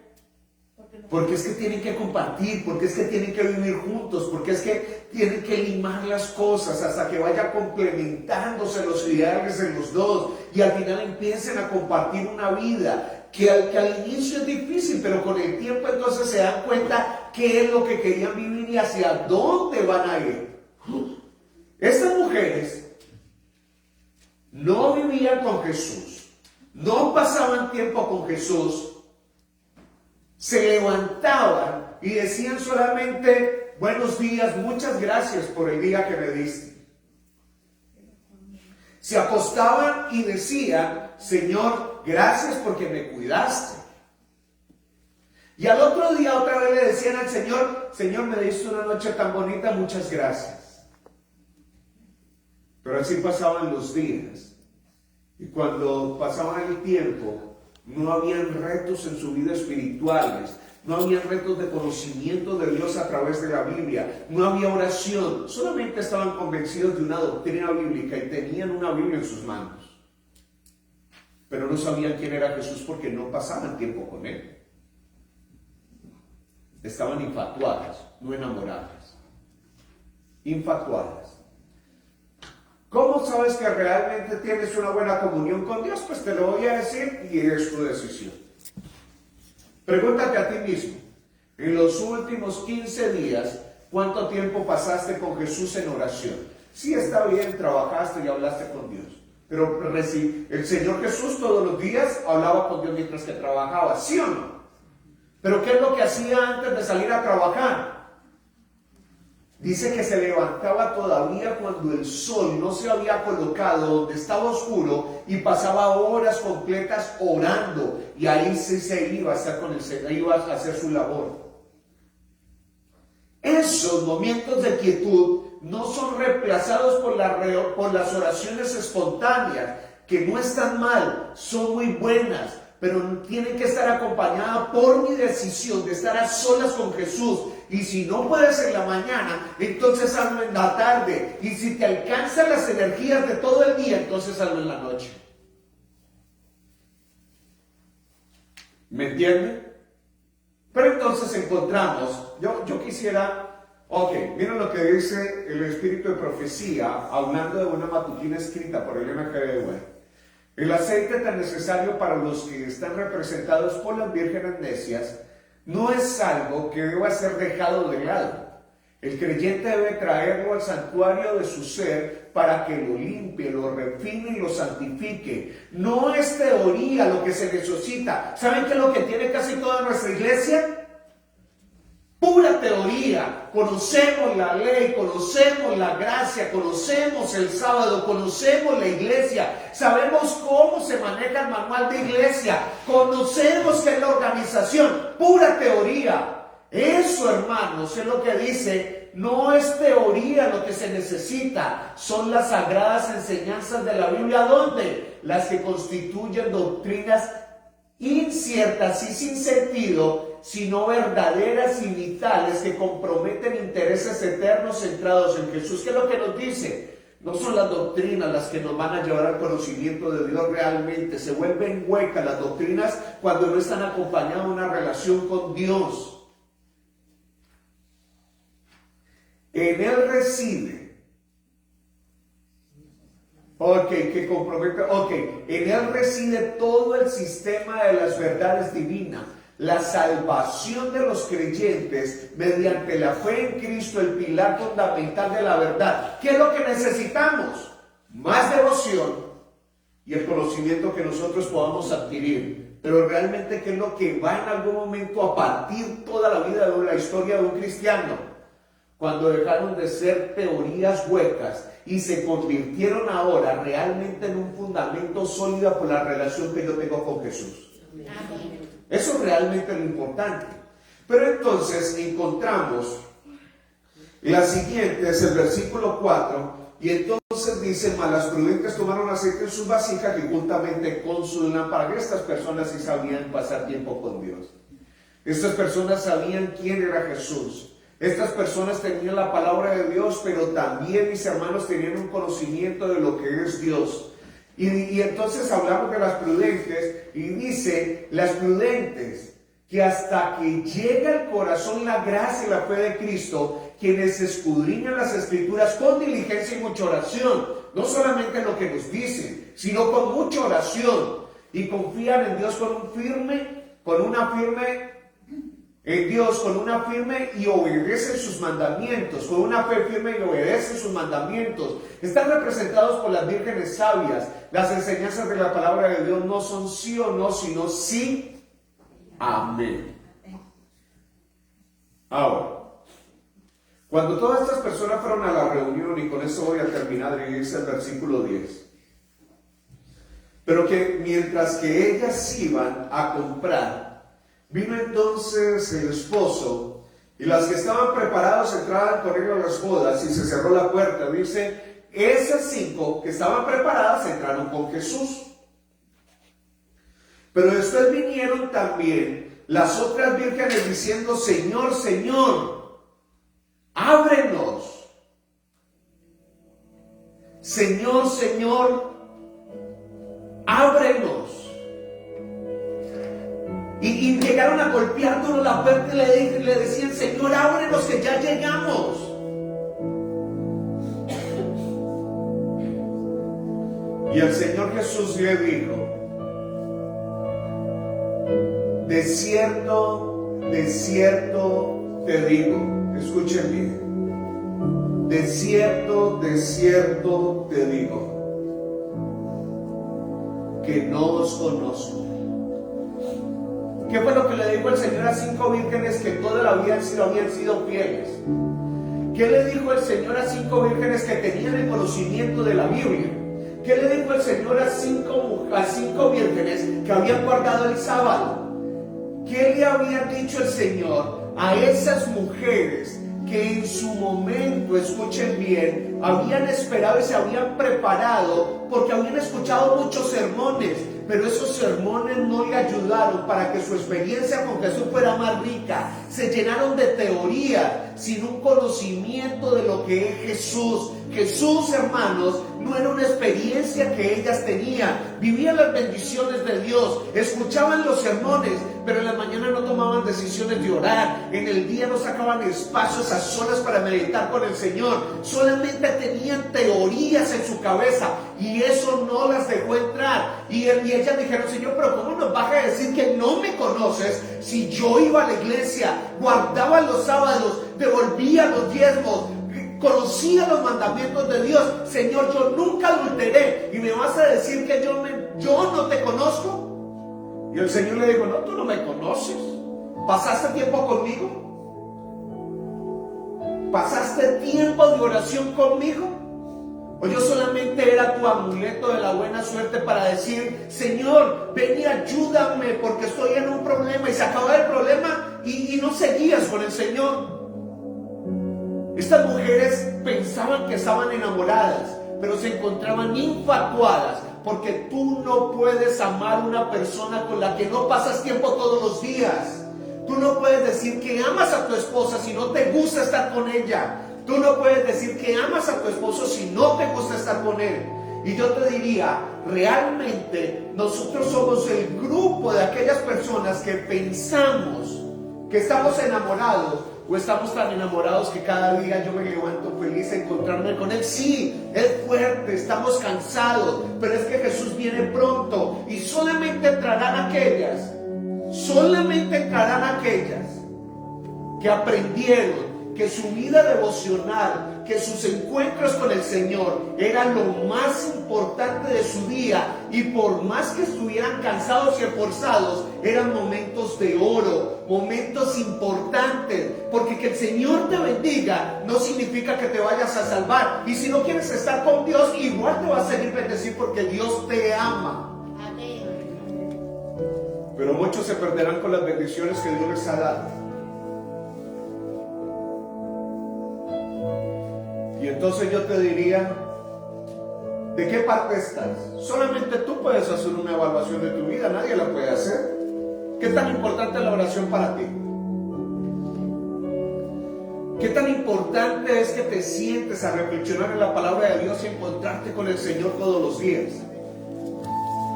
Porque es que tienen que compartir, porque es que tienen que vivir juntos, porque es que tienen que limar las cosas hasta que vaya complementándose los ideales en los dos y al final empiecen a compartir una vida que al inicio es difícil, pero con el tiempo entonces se dan cuenta qué es lo que querían vivir y hacia dónde van a ir. Estas mujeres no vivían con Jesús, no pasaban tiempo con Jesús, se levantaban y decían solamente buenos días, muchas gracias por el día que me diste. Se acostaban y decían, Señor, gracias porque me cuidaste. Y al otro día otra vez le decían al Señor, Señor, me diste una noche tan bonita, muchas gracias. Pero así pasaban los días. Y cuando pasaban el tiempo, no habían retos en su vida espirituales, no había retos de conocimiento de Dios a través de la Biblia, no había oración, solamente estaban convencidos de una doctrina bíblica y tenían una Biblia en sus manos. Pero no sabían quién era Jesús porque no pasaban tiempo con Él. Estaban infatuadas, no enamoradas. Infatuadas. ¿Cómo sabes que realmente tienes una buena comunión con Dios? Pues te lo voy a decir y es tu decisión. Pregúntate a ti mismo, en los últimos 15 días, ¿cuánto tiempo pasaste con Jesús en oración? Sí, está bien, trabajaste y hablaste con Dios, pero el Señor Jesús todos los días hablaba con Dios mientras que trabajaba, ¿sí o no? Pero ¿qué es lo que hacía antes de salir a trabajar? Dice que se levantaba todavía cuando el sol no se había colocado donde estaba oscuro y pasaba horas completas orando y ahí sí se iba a estar iba a hacer su labor. Esos momentos de quietud no son reemplazados por las oraciones espontáneas, que no están mal, son muy buenas, pero tienen que estar acompañadas por mi decisión de estar a solas con Jesús. Y si no puedes en la mañana, entonces hazlo en la tarde. Y si te alcanzan las energías de todo el día, entonces hazlo en la noche. ¿Me entienden? Pero entonces encontramos, yo quisiera, miren lo que dice el Espíritu de Profecía, hablando de una matutina escrita por Elena G. White. El aceite tan necesario para los que están representados por las vírgenes necias no es algo que deba ser dejado de lado. El creyente debe traerlo al santuario de su ser para que lo limpie, lo refine y lo santifique. No es teoría lo que se necesita. ¿Saben qué es lo que tiene casi toda nuestra iglesia? Pura teoría. Conocemos la ley, conocemos la gracia, conocemos el sábado, conocemos la iglesia, sabemos cómo se maneja el manual de iglesia, conocemos qué es la organización. Pura teoría. Eso, hermanos, es lo que dice. No es teoría lo que se necesita, son las sagradas enseñanzas de la Biblia. ¿Dónde? Las que constituyen doctrinas inciertas y sin sentido, sino verdaderas y vitales que comprometen intereses eternos centrados en Jesús. ¿Qué es lo que nos dice? No son las doctrinas las que nos van a llevar al conocimiento de Dios realmente. Se vuelven huecas las doctrinas cuando no están acompañadas de una relación con Dios. En Él reside. Que compromete. En Él reside todo el sistema de las verdades divinas. La salvación de los creyentes mediante la fe en Cristo, el pilar fundamental de la verdad. ¿Qué es lo que necesitamos? Más devoción y el conocimiento que nosotros podamos adquirir. Pero realmente, ¿qué es lo que va en algún momento a partir toda la vida de la historia de un cristiano? Cuando dejaron de ser teorías huecas y se convirtieron ahora realmente en un fundamento sólido por la relación que yo tengo con Jesús. Amén. Eso es realmente lo importante. Pero entonces encontramos la siguiente, es el versículo 4, y entonces dice: mas las prudentes tomaron aceite en sus vasijas y juntamente con su lámpara. Estas personas sí sabían pasar tiempo con Dios. Estas personas sabían quién era Jesús. Estas personas tenían la palabra de Dios, pero también, mis hermanos, tenían un conocimiento de lo que es Dios. Y entonces hablamos de las prudentes, y dice: las prudentes, que hasta que llega al corazón la gracia y la fe de Cristo, quienes escudriñan las Escrituras con diligencia y mucha oración, no solamente en lo que nos dicen, sino con mucha oración, y confían en Dios con una firme y obedecen sus mandamientos, con una fe firme y obedecen sus mandamientos. Están representados por las vírgenes sabias. Las enseñanzas de la palabra de Dios no son sí o no, sino sí, amén. Ahora, cuando todas estas personas fueron a la reunión, y con eso voy a terminar, y dice el versículo 10, pero que mientras que ellas iban a comprar, vino entonces el esposo, y las que estaban preparadas entraban con él a las bodas, y se cerró la puerta. Dice: esas 5 que estaban preparadas entraron con Jesús. Pero después vinieron también las otras vírgenes diciendo: Señor, Señor, ábrenos. Señor, Señor, ábrenos. Y llegaron a golpeándolo la puerta y le decían: Señor, ábrenos que ya llegamos. Y el Señor Jesús le dijo: de cierto te digo, escuchen bien, de cierto te digo, que no os conozco. ¿Qué fue lo que le dijo el Señor a 5 vírgenes que toda la vida habían sido fieles? ¿Qué le dijo el Señor a 5 vírgenes que tenían el conocimiento de la Biblia? ¿Qué le dijo el Señor a cinco vírgenes que habían guardado el sábado? ¿Qué le había dicho el Señor a esas mujeres que en su momento, escuchen bien, habían esperado y se habían preparado porque habían escuchado muchos sermones, pero esos sermones no le ayudaron para que su experiencia con Jesús fuera más rica? Se llenaron de teoría sin un conocimiento de lo que es Jesús. Jesús, hermanos, no era una experiencia que ellas tenían. Vivían las bendiciones de Dios, escuchaban los sermones, pero en la mañana no tomaban decisiones de orar. En el día no sacaban espacios a solas para meditar con el Señor. Solamente tenían teorías en su cabeza y eso no las dejó entrar. Y ellas dijeron: Señor, pero ¿cómo nos vas a decir que no me conoces si yo iba a la iglesia, guardaba los sábados, devolvía los diezmos, conocía los mandamientos de Dios? Señor, yo nunca adulteré y me vas a decir que yo no te conozco. Y el Señor le dijo: no, tú no me conoces. ¿Pasaste tiempo conmigo? ¿Pasaste tiempo de oración conmigo? ¿O yo solamente era tu amuleto de la buena suerte para decir: Señor, ven y ayúdame porque estoy en un problema? Y se acababa el problema y no seguías con el Señor. Estas mujeres pensaban que estaban enamoradas, pero se encontraban infatuadas, porque tú no puedes amar a una persona con la que no pasas tiempo todos los días. Tú no puedes decir que amas a tu esposa si no te gusta estar con ella. Tú no puedes decir que amas a tu esposo si no te gusta estar con él. Y yo te diría, realmente nosotros somos el grupo de aquellas personas que pensamos que estamos enamorados, o estamos tan enamorados que cada día yo me levanto feliz de encontrarme con Él. Sí, es fuerte, estamos cansados, pero es que Jesús viene pronto y solamente entrarán aquellas solamente entrarán aquellas que aprendieron que su vida devocional, que sus encuentros con el Señor eran lo más importante de su día, y por más que estuvieran cansados y esforzados, eran momentos de oro, momentos importantes, porque que el Señor te bendiga no significa que te vayas a salvar, y si no quieres estar con Dios, igual te va a seguir bendecir porque Dios te ama. Amén. Pero muchos se perderán con las bendiciones que Dios les ha dado. Y entonces yo te diría, ¿de qué parte estás? Solamente tú puedes hacer una evaluación de tu vida, nadie la puede hacer. ¿Qué tan importante es la oración para ti? ¿Qué tan importante es que te sientes a reflexionar en la palabra de Dios y encontrarte con el Señor todos los días?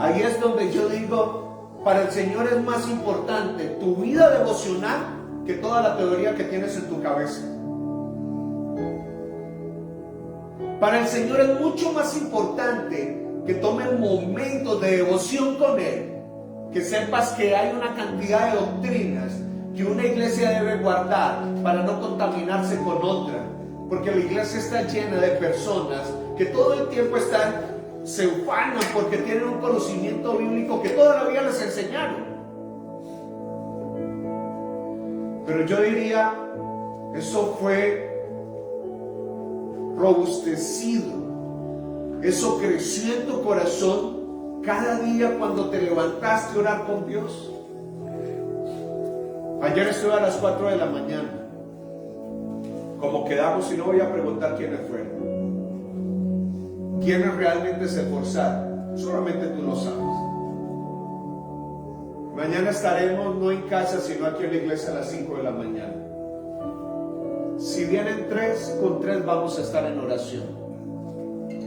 Ahí es donde yo digo, para el Señor es más importante tu vida devocional que toda la teoría que tienes en tu cabeza. Para el Señor es mucho más importante que tomes momentos de devoción con Él, que sepas que hay una cantidad de doctrinas que una iglesia debe guardar para no contaminarse con otra, porque la iglesia está llena de personas que todo el tiempo se ufanan porque tienen un conocimiento bíblico que toda la vida les enseñaron. Pero yo diría, eso fue robustecido, eso creció en tu corazón cada día cuando te levantaste a orar con Dios. Ayer estuve a las 4 de la mañana, como quedamos, y no voy a preguntar quiénes fueron, quiénes realmente se esforzaron, solamente tú lo sabes. Mañana estaremos no en casa, sino aquí en la iglesia a las 5 de la mañana. Si vienen 3, con 3 vamos a estar en oración.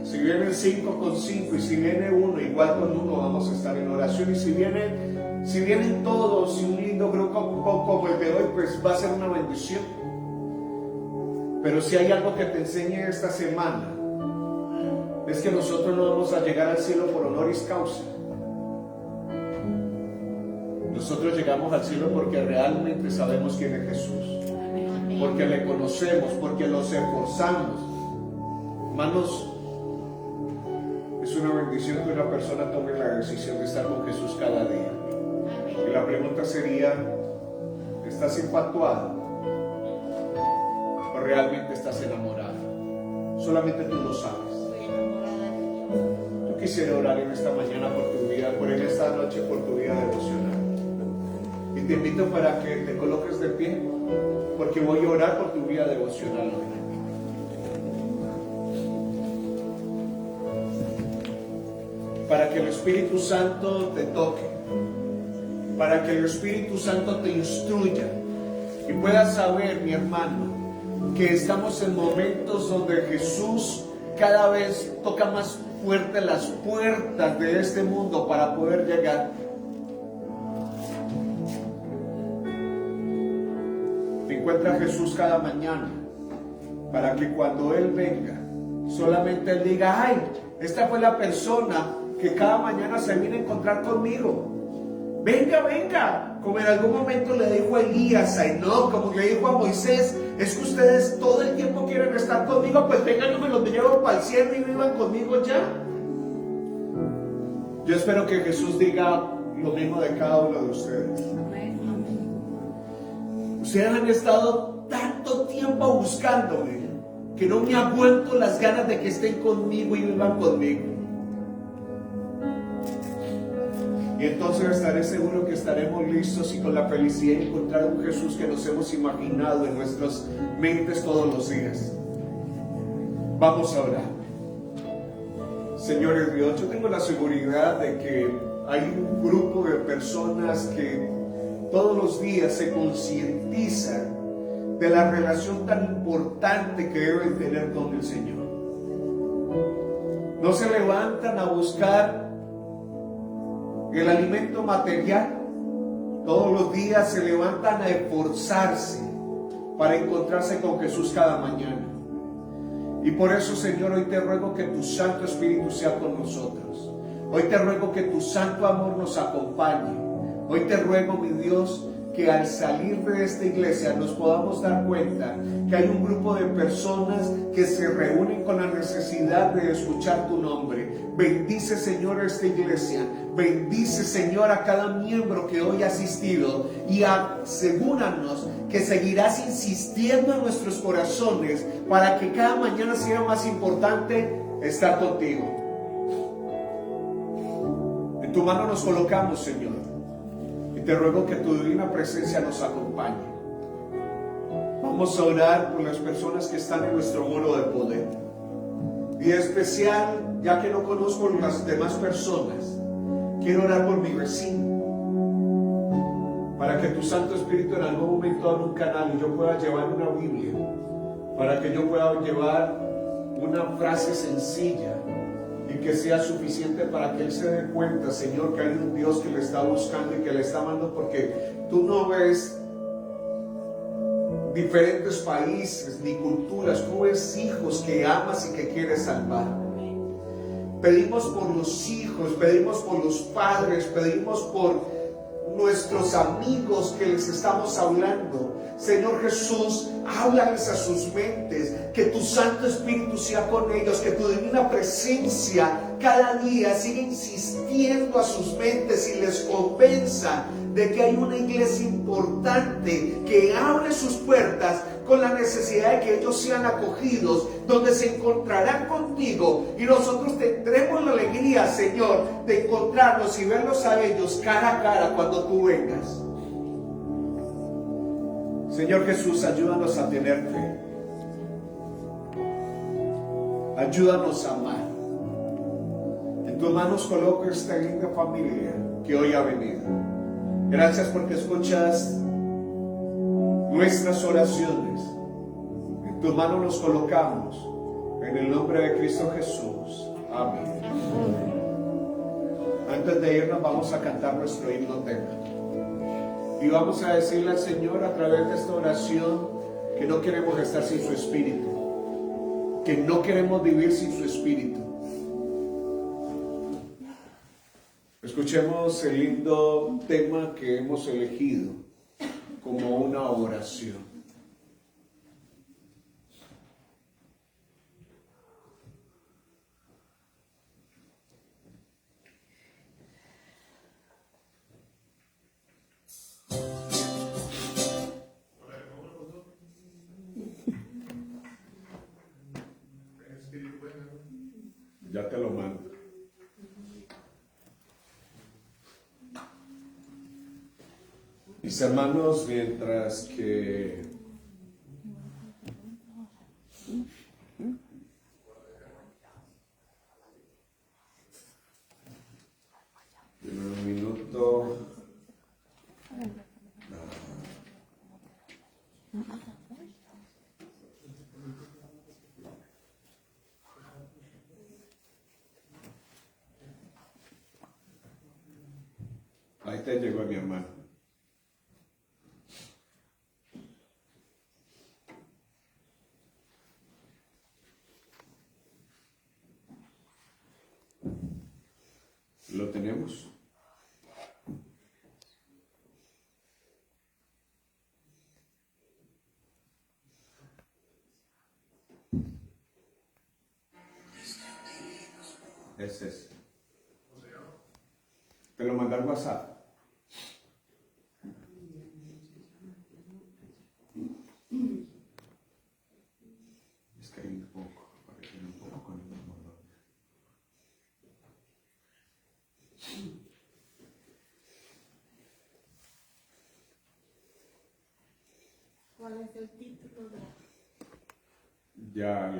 Si vienen 5, con 5. Y si viene 1, igual con 1 vamos a estar en oración. Y si vienen todos y un lindo grupo como el de hoy, pues va a ser una bendición. Pero si hay algo que te enseñe esta semana, es que nosotros no vamos a llegar al cielo por honoris causa. Nosotros llegamos al cielo porque realmente sabemos quién es Jesús, porque le conocemos, porque los esforzamos. Hermanos, es una bendición que una persona tome la decisión de estar con Jesús cada día. Y la pregunta sería, ¿estás infatuado o realmente estás enamorado? Solamente tú lo sabes. Yo quisiera orar en esta mañana por tu vida, por en esta noche por tu vida devocional. Y te invito para que te coloques de pie, porque voy a orar por tu vida devocional hoy. Para que el Espíritu Santo te toque, para que el Espíritu Santo te instruya y puedas saber, mi hermano, que estamos en momentos donde Jesús cada vez toca más fuerte las puertas de este mundo para poder llegar. Encuentra a Jesús cada mañana para que cuando Él venga, solamente Él diga, ay, esta fue la persona que cada mañana se viene a encontrar conmigo. Venga, venga, como en algún momento le dijo a Elías, a Enoc, como le dijo a Moisés, es que ustedes todo el tiempo quieren estar conmigo, pues vengan, yo me los llevo para el cielo y vivan conmigo ya. Yo espero que Jesús diga lo mismo de cada uno de ustedes. Ustedes han estado tanto tiempo buscándome que no me aguanto las ganas de que estén conmigo y vivan conmigo. Y entonces estaré seguro que estaremos listos y con la felicidad de encontrar un Jesús que nos hemos imaginado en nuestras mentes todos los días. Vamos a orar. Señor Dios, yo tengo la seguridad de que hay un grupo de personas que todos los días se concientizan de la relación tan importante que deben tener con el Señor. No se levantan a buscar el alimento material, todos los días se levantan a esforzarse para encontrarse con Jesús cada mañana. Y por eso, Señor, hoy te ruego que tu Santo Espíritu sea con nosotros. Hoy te ruego que tu santo amor nos acompañe. Hoy te ruego, mi Dios, que al salir de esta iglesia nos podamos dar cuenta que hay un grupo de personas que se reúnen con la necesidad de escuchar tu nombre. Bendice, Señor, a esta iglesia. Bendice, Señor, a cada miembro que hoy ha asistido, y asegúranos que seguirás insistiendo en nuestros corazones para que cada mañana sea más importante estar contigo. En tu mano nos colocamos, Señor. Te ruego que tu divina presencia nos acompañe. Vamos a orar por las personas que están en nuestro muro de poder. Y en especial, ya que no conozco las demás personas, quiero orar por mi vecino, para que tu Santo Espíritu en algún momento abra un canal y yo pueda llevar una Biblia, para que yo pueda llevar una frase sencilla y que sea suficiente para que Él se dé cuenta, Señor, que hay un Dios que le está buscando y que le está amando, porque tú no ves diferentes países ni culturas, tú ves hijos que amas y que quieres salvar. Pedimos por los hijos, pedimos por los padres, pedimos por nuestros amigos que les estamos hablando. Señor Jesús, háblales a sus mentes, que tu Santo Espíritu sea con ellos, que tu divina presencia cada día siga insistiendo a sus mentes y les convenza de que hay una iglesia importante que abre sus puertas con la necesidad de que ellos sean acogidos, donde se encontrarán contigo, y nosotros tendremos la alegría, Señor, de encontrarnos y verlos a ellos cara a cara cuando tú vengas. Señor Jesús, ayúdanos a tener fe. Ayúdanos a amar. En tus manos coloco esta linda familia que hoy ha venido. Gracias porque escuchas nuestras oraciones. En tus manos nos colocamos. En el nombre de Cristo Jesús. Amén. Antes de irnos vamos a cantar nuestro himno tema. Y vamos a decirle al Señor a través de esta oración que no queremos estar sin su Espíritu, que no queremos vivir sin su Espíritu. Escuchemos el lindo tema que hemos elegido como una oración. Ya te lo mando. Mis hermanos, mientras que en un minuto ahí te llegó mi hermano. ¿Lo tenemos? Es ese. Te lo mandé al WhatsApp. Es que hay un poco, parece un poco con el mismo nombre. ¿Cuál es el título de? Ya.